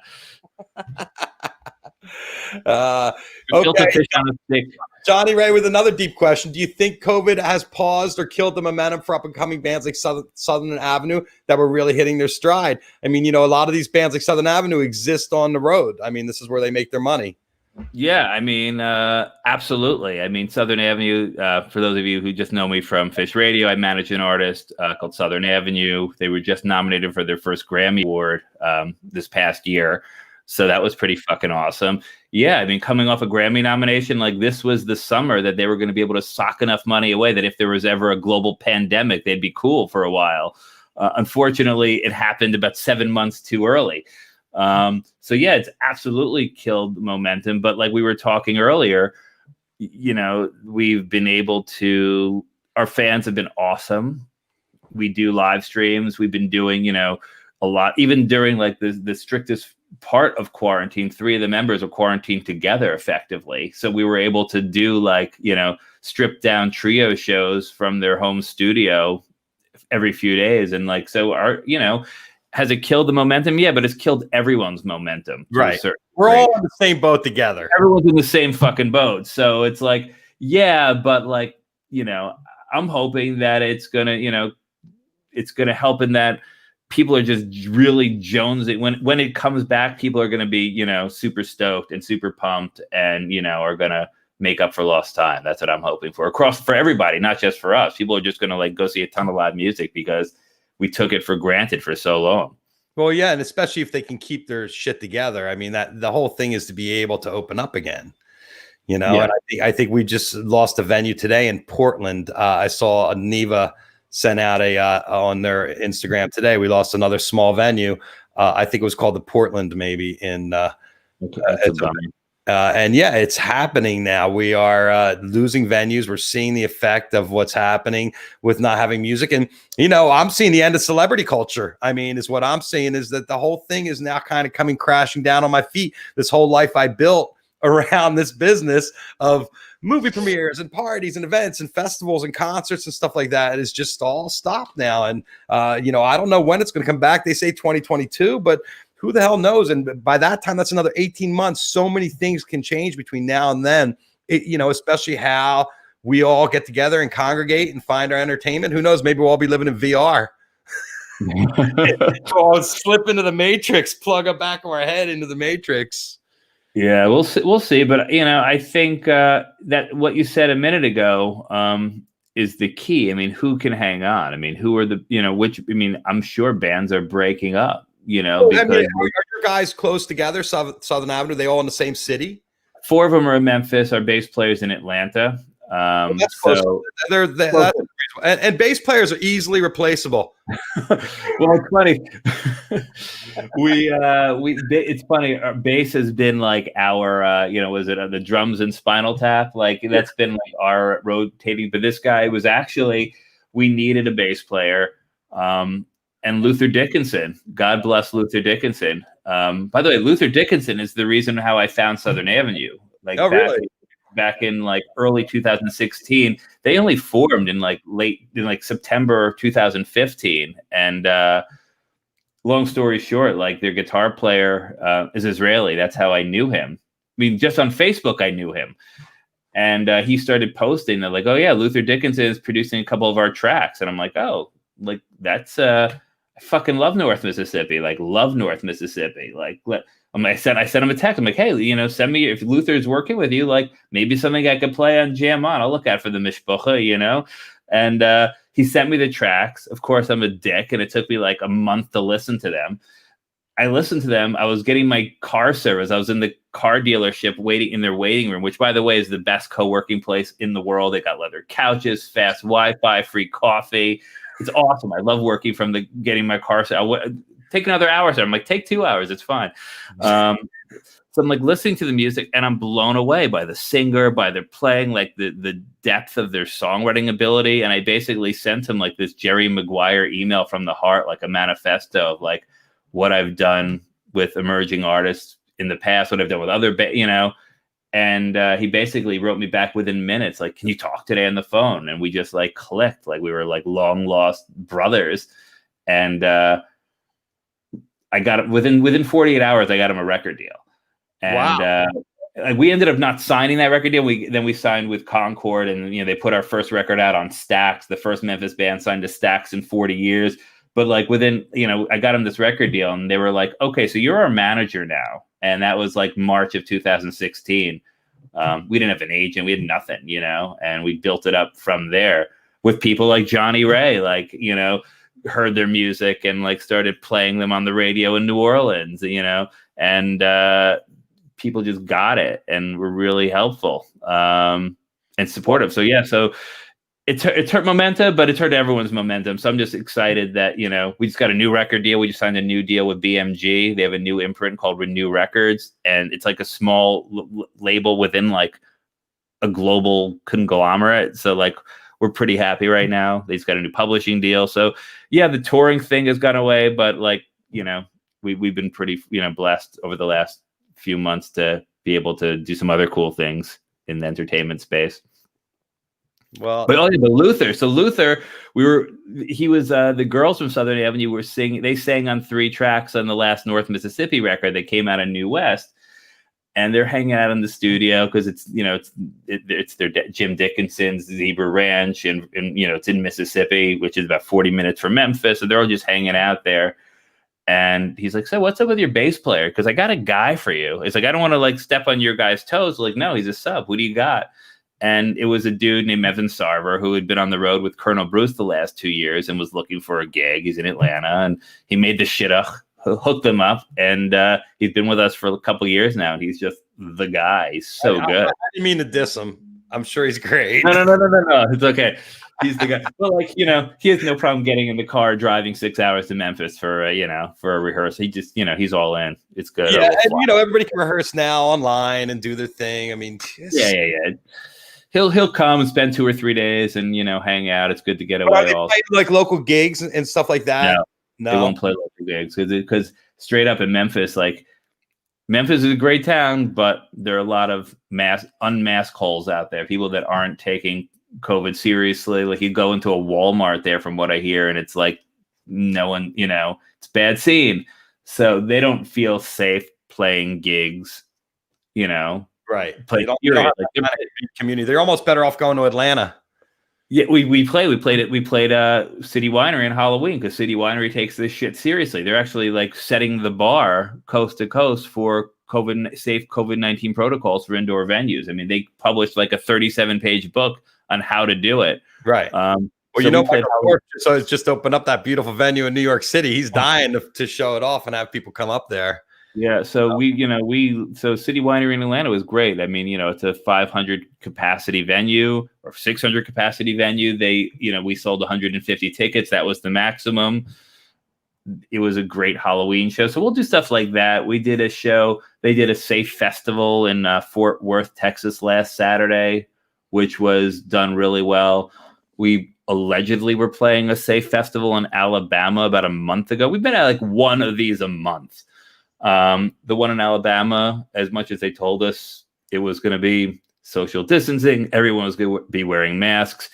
Okay. Johnny Ray with another deep question. Do you think COVID has paused or killed the momentum for up-and-coming bands like Southern Avenue that were really hitting their stride? I mean, a lot of these bands like Southern Avenue exist on the road. I mean, this is where they make their money. Yeah, I mean, absolutely. I mean, Southern Avenue, for those of you who just know me from Phish Radio, I manage an artist called Southern Avenue. They were just nominated for their first Grammy Award this past year. So that was pretty fucking awesome. Yeah, I mean, coming off a Grammy nomination, like this was the summer that they were going to be able to sock enough money away that if there was ever a global pandemic, they'd be cool for a while. Unfortunately, it happened about 7 months too early. So yeah, it's absolutely killed momentum. But like we were talking earlier, we've been able to, our fans have been awesome. We do live streams. We've been doing, a lot, even during like the strictest part of quarantine. 3 of the members were quarantined together effectively. So we were able to do like, stripped down trio shows from their home studio every few days. And like, so has it killed the momentum? Yeah, but it's killed everyone's momentum. Right. We're all in the same boat together. Everyone's in the same fucking boat. So it's like, yeah, but like, I'm hoping that it's going to help in that people are just really jonesing. When it comes back, people are going to be, super stoked and super pumped and, are going to make up for lost time. That's what I'm hoping for for everybody, not just for us. People are just going to like go see a ton of live music because we took it for granted for so long. Well, yeah, and especially if they can keep their shit together. I mean, that the whole thing is to be able to open up again. Yeah. And I think we just lost a venue today in Portland. I saw Neva sent out on their Instagram today. We lost another small venue. I think it was called the Portland, maybe in. And yeah, it's happening now. We are losing venues. We're seeing the effect of what's happening with not having music. And, I'm seeing the end of celebrity culture. I mean, is what I'm saying is that the whole thing is now kind of coming crashing down on my feet. This whole life I built around this business of movie premieres and parties and events and festivals and concerts and stuff like that is just all stopped now. And, I don't know when it's going to come back. They say 2022, but who the hell knows? And by that time, that's another 18 months. So many things can change between now and then, especially how we all get together and congregate and find our entertainment. Who knows? Maybe we'll all be living in VR. Oh, slip into the matrix, plug a back of our head into the matrix. Yeah, we'll see. We'll see. But I think that what you said a minute ago is the key. I mean, who can hang on? I mean, who are the which? I mean, I'm sure bands are breaking up. Because are your guys close together? Southern Avenue, they all in the same city? 4 of them are in Memphis. Our bass players in Atlanta. That's close. And bass players are easily replaceable. Well, it's funny. It's funny. Our bass has been like our, was it the drums and Spinal Tap? Like that's been like our rotating. But this guy was actually, we needed a bass player. And Luther Dickinson, God bless Luther Dickinson. By the way, Luther Dickinson is the reason how I found Southern Avenue. Like, really? Back in like early 2016, they only formed in like September 2015. And long story short, like their guitar player is Israeli. That's how I knew him. I mean, just on Facebook, I knew him. And he started posting that like, oh yeah, Luther Dickinson is producing a couple of our tracks. And I'm like, oh, like that's I fucking love North Mississippi. Like love North Mississippi. Like I sent him a text. I'm like, hey, send me if Luther's working with you, like maybe something I could play on Jam On. I'll look out for the mishpucha, And he sent me the tracks. Of course, I'm a dick, and it took me like a month to listen to them. I listened to them. I was getting my car service. I was in the car dealership waiting in their waiting room, which, by the way, is the best co-working place in the world. They got leather couches, fast Wi-Fi, free coffee. It's awesome. I love working from getting my car service. Take another hour. So I'm like, take 2 hours. It's fine. So I'm like listening to the music and I'm blown away by the singer, by their playing, like the depth of their songwriting ability. And I basically sent him like this Jerry Maguire email from the heart, like a manifesto of like what I've done with emerging artists in the past, what I've done with other, And he basically wrote me back within minutes, like, can you talk today on the phone? And we just like clicked, like we were like long lost brothers. And I got it within 48 hours. I got him a record deal, and wow. We ended up not signing that record deal. We signed with Concord, and they put our first record out on Stax. The first Memphis band signed to Stax in 40 years. But like within, I got him this record deal, and they were like, "Okay, so you're our manager now." And that was like March of 2016. We didn't have an agent, we had nothing, and we built it up from there with people like Johnny Ray, like heard their music and like started playing them on the radio in New Orleans, and people just got it and were really helpful and supportive. So yeah, so it hurt momentum, but it hurt everyone's momentum. So I'm just excited that we just got a new record deal. We just signed a new deal with BMG. They have a new imprint called Renew Records, and it's like a small label within like a global conglomerate. So like we're pretty happy right now. They've got a new publishing deal. So yeah, the touring thing has gone away, but like, we've been pretty, blessed over the last few months to be able to do some other cool things in the entertainment space. Well, but Luther. So Luther, he was the girls from Southern Avenue were singing. They sang on 3 tracks on the last North Mississippi record that came out of New West. And they're hanging out in the studio because it's their Jim Dickinson's Zebra Ranch, and it's in Mississippi, which is about 40 minutes from Memphis. So they're all just hanging out there. And he's like, "So what's up with your bass player? Because I got a guy for you." It's like, I don't want to like step on your guy's toes. Like, no, he's a sub. Who do you got? And it was a dude named Evan Sarver who had been on the road with Colonel Bruce the last 2 years and was looking for a gig. He's in Atlanta, and he made the shidduch. Hooked them up, and he's been with us for a couple of years now, and he's just the guy. He's so good. I didn't mean to diss him. I'm sure he's great. No. It's okay. He's the guy. Well, like, he has no problem getting in the car, driving 6 hours to Memphis for a rehearsal. He just, he's all in. It's good. Yeah, and everybody can rehearse now online and do their thing. I mean, yeah. He'll come and spend 2 or 3 days and hang out. It's good to get away. Like local gigs and stuff like that. No, they won't play local gigs because straight up in Memphis, like Memphis is a great town, but there are a lot of unmasked holes out there. People that aren't taking COVID seriously. Like you go into a Walmart there, from what I hear, and it's like no one, it's a bad scene. So they don't feel safe playing gigs, Right. Play community. They're almost better off going to Atlanta. Yeah, we played City Winery on Halloween because City Winery takes this shit seriously. They're actually like setting the bar coast to coast for safe COVID-19 protocols for indoor venues. I mean, they published like a 37-page book on how to do it. Right. Well, so so it's just opened up that beautiful venue in New York City. He's dying to show it off and have people come up there. Yeah, so City Winery in Atlanta was great. I mean, it's a 500 capacity venue or 600 capacity venue. We sold 150 tickets. That was the maximum. It was a great Halloween show. So we'll do stuff like that. We did a show. They did a Safe Festival in Fort Worth, Texas last Saturday, which was done really well. We allegedly were playing a Safe Festival in Alabama about a month ago. We've been at like one of these a month. The one in Alabama, as much as they told us it was going to be social distancing, everyone was going to be wearing masks.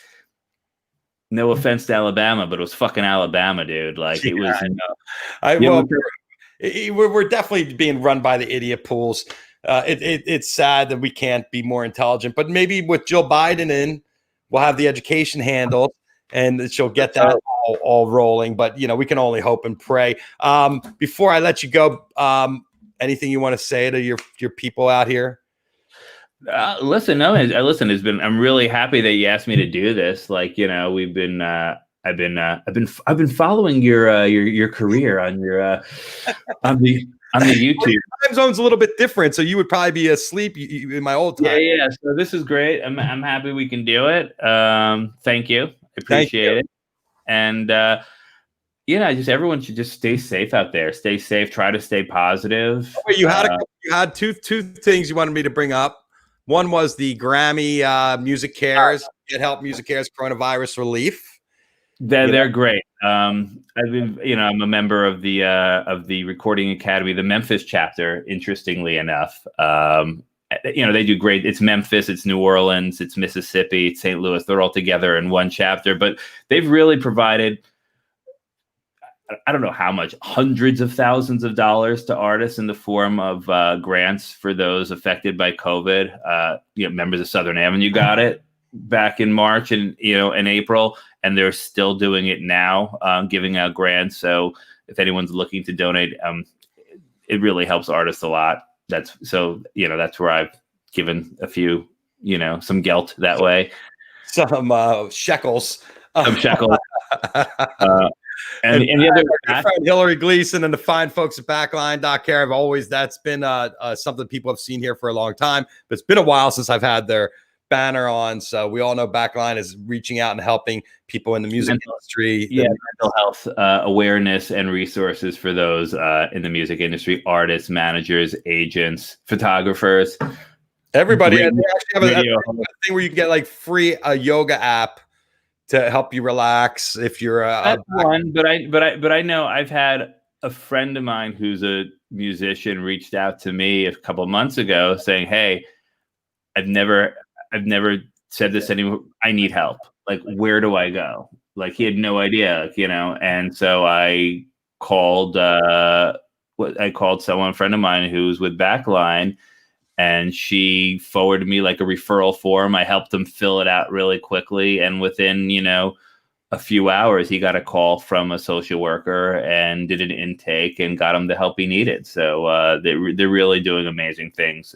No offense to Alabama, but it was fucking Alabama, dude. Like it was. We're definitely being run by the idiot pools. It's sad that we can't be more intelligent, but maybe with Jill Biden in, we'll have the education handled. And she'll get that all rolling. But, we can only hope and pray. Before I let you go, anything you want to say to your people out here? Listen, I'm really happy that you asked me to do this. Like, we've been, I've been following your career on on the YouTube. Time zone's a little bit different, so you would probably be asleep in my old time. Yeah. So this is great. I'm happy we can do it. Thank you. I appreciate it. And just everyone should just stay safe out there. Stay safe. Try to stay positive. Wait, you had two things you wanted me to bring up. One was the Grammy Music Cares, Get Help Music Cares coronavirus relief. They're great. I've been, I'm a member of the Recording Academy, the Memphis chapter. Interestingly enough, they do great. It's Memphis, it's New Orleans, it's Mississippi, it's St. Louis. They're all together in one chapter, but they've really provided, I don't know how much, hundreds of thousands of dollars to artists in the form of grants for those affected by COVID. Members of Southern Avenue got it back in March and in April, and they're still doing it now, giving out grants. So if anyone's looking to donate, it really helps artists a lot. That's where I've given a few, some gelt that way. Some shekels. Some shekels. And the other friend Hillary Gleason and the fine folks at Backline.care that's been something people have seen here for a long time, but it's been a while since I've had their banner on. So we all know Backline is reaching out and helping people in the music industry. Yeah, mental health awareness and resources for those in the music industry, artists, managers, agents, photographers. Everybody. They actually have a thing where you can get like free yoga app to help you relax if you're one. But I know I've had a friend of mine who's a musician reached out to me a couple of months ago saying, "Hey, I've never said this anymore. I need help. Like, where do I go?" Like, he had no idea, And so I called a friend of mine who's with Backline, and she forwarded me like a referral form. I helped him fill it out really quickly, and within a few hours, he got a call from a social worker and did an intake and got him the help he needed. So they're really doing amazing things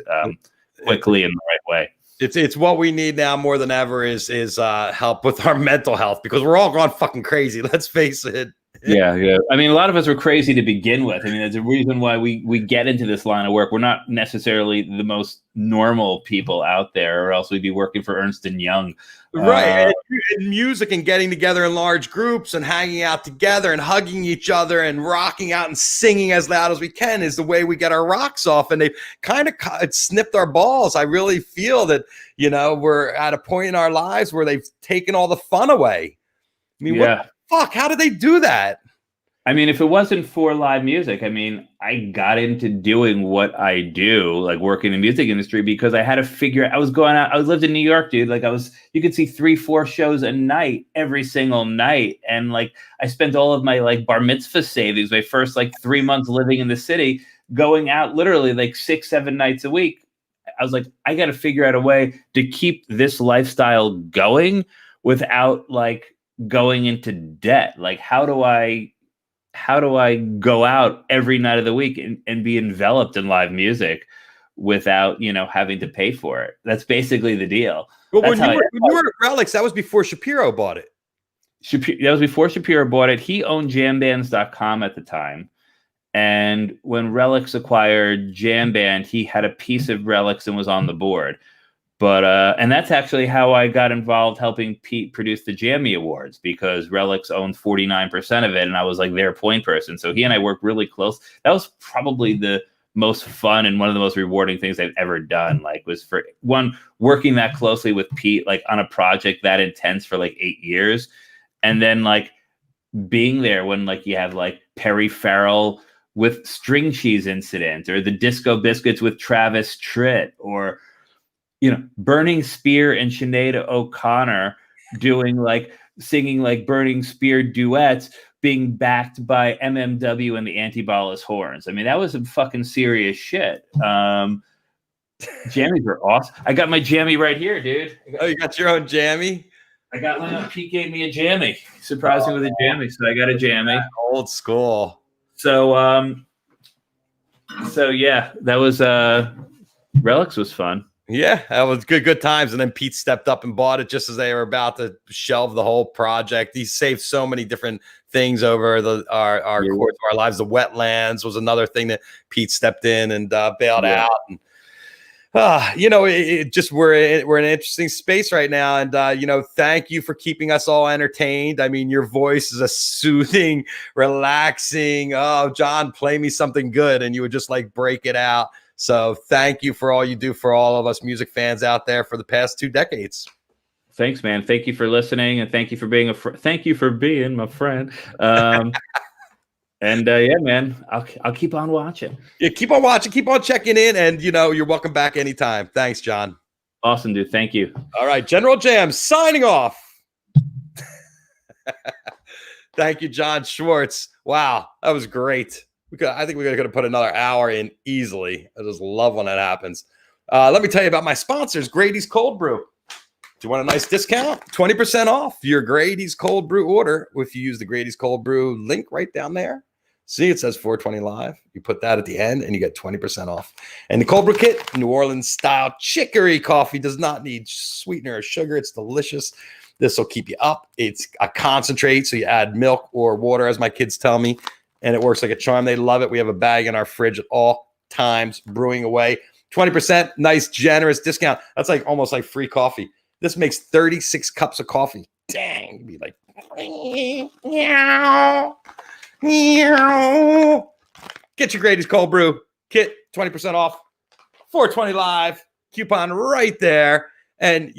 quickly in the right way. It's what we need now more than ever is help with our mental health, because we're all gone fucking crazy. Let's face it. Yeah. I mean, a lot of us were crazy to begin with. I mean, there's a reason why we get into this line of work. We're not necessarily the most normal people out there, or else we'd be working for Ernst & Young. Right. And music and getting together in large groups and hanging out together and hugging each other and rocking out and singing as loud as we can is the way we get our rocks off. And they've kind of snipped our balls. I really feel that, we're at a point in our lives where they've taken all the fun away. I mean, What the fuck? How did they do that? I mean, if it wasn't for live music, I mean, I got into doing what I do, like working in the music industry, because I had to figure. I was going out. I lived in New York, dude. Like you could see 3-4 shows a night every single night, and like I spent all of my like bar mitzvah savings, my first 3 months living in the city, going out literally 6-7 nights a week. I was like, I got to figure out a way to keep this lifestyle going without like going into debt? Like, how do I go out every night of the week and be enveloped in live music without, having to pay for it? That's basically the deal. Well, when you were at Relics, that was before Shapiro bought it. That was before Shapiro bought it. He owned jambands.com at the time. And when Relics acquired Jam Band, he had a piece of Relics and was on the board. But and that's actually how I got involved helping Pete produce the Jammy Awards, because Relics owned 49% of it, and I was like their point person. So he and I worked really close. That was probably the most fun and one of the most rewarding things I've ever done. Like, was for one, working that closely with Pete, like on a project that intense for like 8 years, and then like being there when like you have like Perry Farrell with String Cheese Incident, or the Disco Biscuits with Travis Tritt, or Burning Spear and Sinead O'Connor singing like Burning Spear duets, being backed by MMW and the Anti-Ballas Horns. I mean, that was some fucking serious shit. Jammies were awesome. I got my jammy right here, dude. Oh, you got your own jammy? I got one. Pete gave me a jammy. Surprised me with a jammy, so I got a jammy. Old school. So yeah, that was Relics was fun. Yeah, that was good times. And then Pete stepped up and bought it just as they were about to shelve the whole project. He saved so many different things over our course of our lives. The wetlands was another thing that Pete stepped in and bailed out. And it just we're in an interesting space right now. And thank you for keeping us all entertained. I mean, your voice is a soothing, relaxing. Oh, John, play me something good, and you would just like break it out. So thank you for all you do for all of us music fans out there for the past 2 decades. Thanks, man. Thank you for listening, and thank you for being thank you for being my friend. And yeah, man, I'll keep on watching. Yeah, keep on watching, keep on checking in, and you're welcome back anytime. Thanks, John. Awesome, dude. Thank you. All right, General Jam signing off. Thank you, John Schwartz. Wow, that was great. I think we're going to put another hour in easily. I just love when that happens. Let me tell you about my sponsors, Grady's Cold Brew. Do you want a nice discount? 20% off your Grady's Cold Brew order if you use the Grady's Cold Brew link right down there. See, it says 420 Live. You put that at the end and you get 20% off. And the Cold Brew Kit, New Orleans style chicory coffee, does not need sweetener or sugar. It's delicious. This will keep you up. It's a concentrate, so you add milk or water, as my kids tell me. And it works like a charm. They love it. We have a bag in our fridge at all times, brewing away. 20%, nice, generous discount. That's like almost like free coffee. This makes 36 cups of coffee. Dang, you'd be like, meow, meow. Get your Grady's Cold Brew Kit, 20% off. 420 Live, coupon right there. And,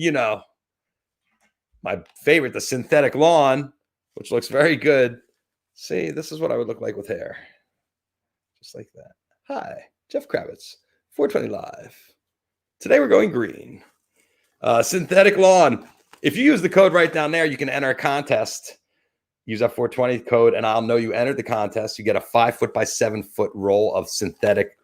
my favorite, the synthetic lawn, which looks very good. See, this is what I would look like with hair. Just like that. Hi, Jeff Kravitz, 420 Live. Today we're going green. Synthetic lawn. If you use the code right down there, you can enter a contest. Use that 420 code, and I'll know you entered the contest. You get a 5-foot by 7-foot roll of synthetic,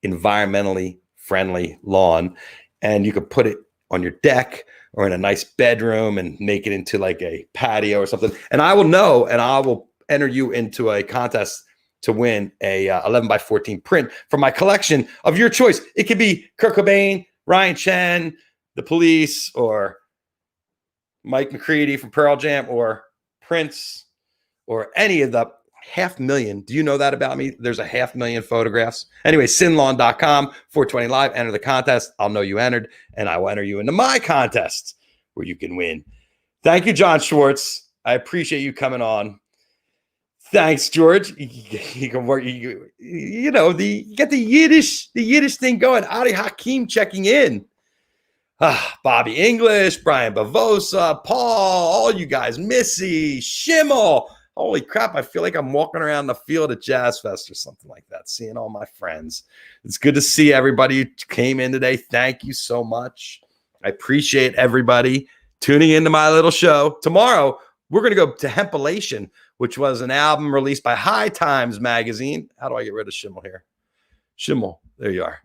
environmentally friendly lawn, and you can put it on your deck or in a nice bedroom and make it into like a patio or something. And I will know, and I will enter you into a contest to win a 11 by 14 print from my collection of your choice. It could be Kurt Cobain, Ryan Chen, The Police, or Mike McCready from Pearl Jam, or Prince, or any of the 500,000. Do you know that about me? There's a 500,000 photographs. Anyway, sinlawn.com, 420 Live, enter the contest. I'll know you entered, and I will enter you into my contest where you can win. Thank you, John Schwartz. I appreciate you coming on. Thanks, George. You can work. You get the Yiddish thing going. Adi Hakim checking in. Bobby English, Brian Bavosa, Paul, all you guys, Missy, Schimmel. Holy crap! I feel like I'm walking around the field at Jazz Fest or something like that, seeing all my friends. It's good to see everybody who came in today. Thank you so much. I appreciate everybody tuning into my little show. Tomorrow, we're going to go to Hempilation, which was an album released by High Times magazine. How do I get rid of Schimmel here? Schimmel, there you are.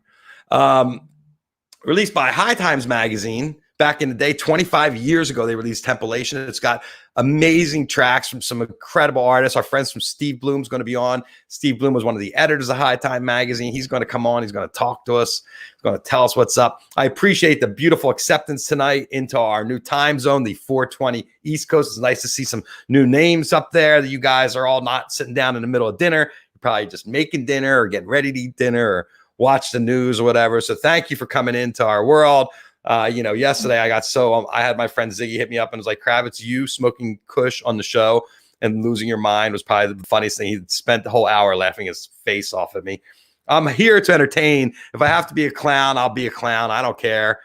Released by High Times magazine back in the day. 25 years ago, they released Tempulation. It's got amazing tracks from some incredible artists. Our friends from Steve Bloom's going to be on. Steve Bloom was one of the editors of High Time Magazine. He's going to come on. He's going to talk to us. He's going to tell us what's up. I appreciate the beautiful acceptance tonight into our new time zone, the 420 East Coast. It's nice to see some new names up there that you guys are all not sitting down in the middle of dinner. You're probably just making dinner or getting ready to eat dinner or watch the news or whatever. So thank you for coming into our world. Yesterday I had my friend Ziggy hit me up and was like, Kravitz, you smoking Kush on the show and losing your mind was probably the funniest thing. He spent the whole hour laughing his face off at me. I'm here to entertain. If I have to be a clown, I'll be a clown. I don't care.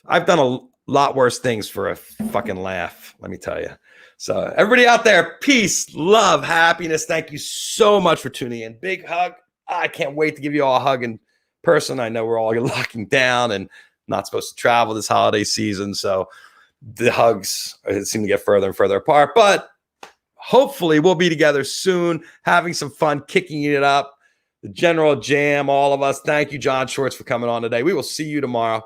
I've done a lot worse things for a fucking laugh, let me tell you. So everybody out there, peace, love, happiness. Thank you so much for tuning in. Big hug. I can't wait to give you all a hug in person. I know we're all locking down and not supposed to travel this holiday season. So the hugs seem to get further and further apart, but hopefully we'll be together soon, having some fun, kicking it up. The general jam, all of us. Thank you, John Schwartz, for coming on today. We will see you tomorrow.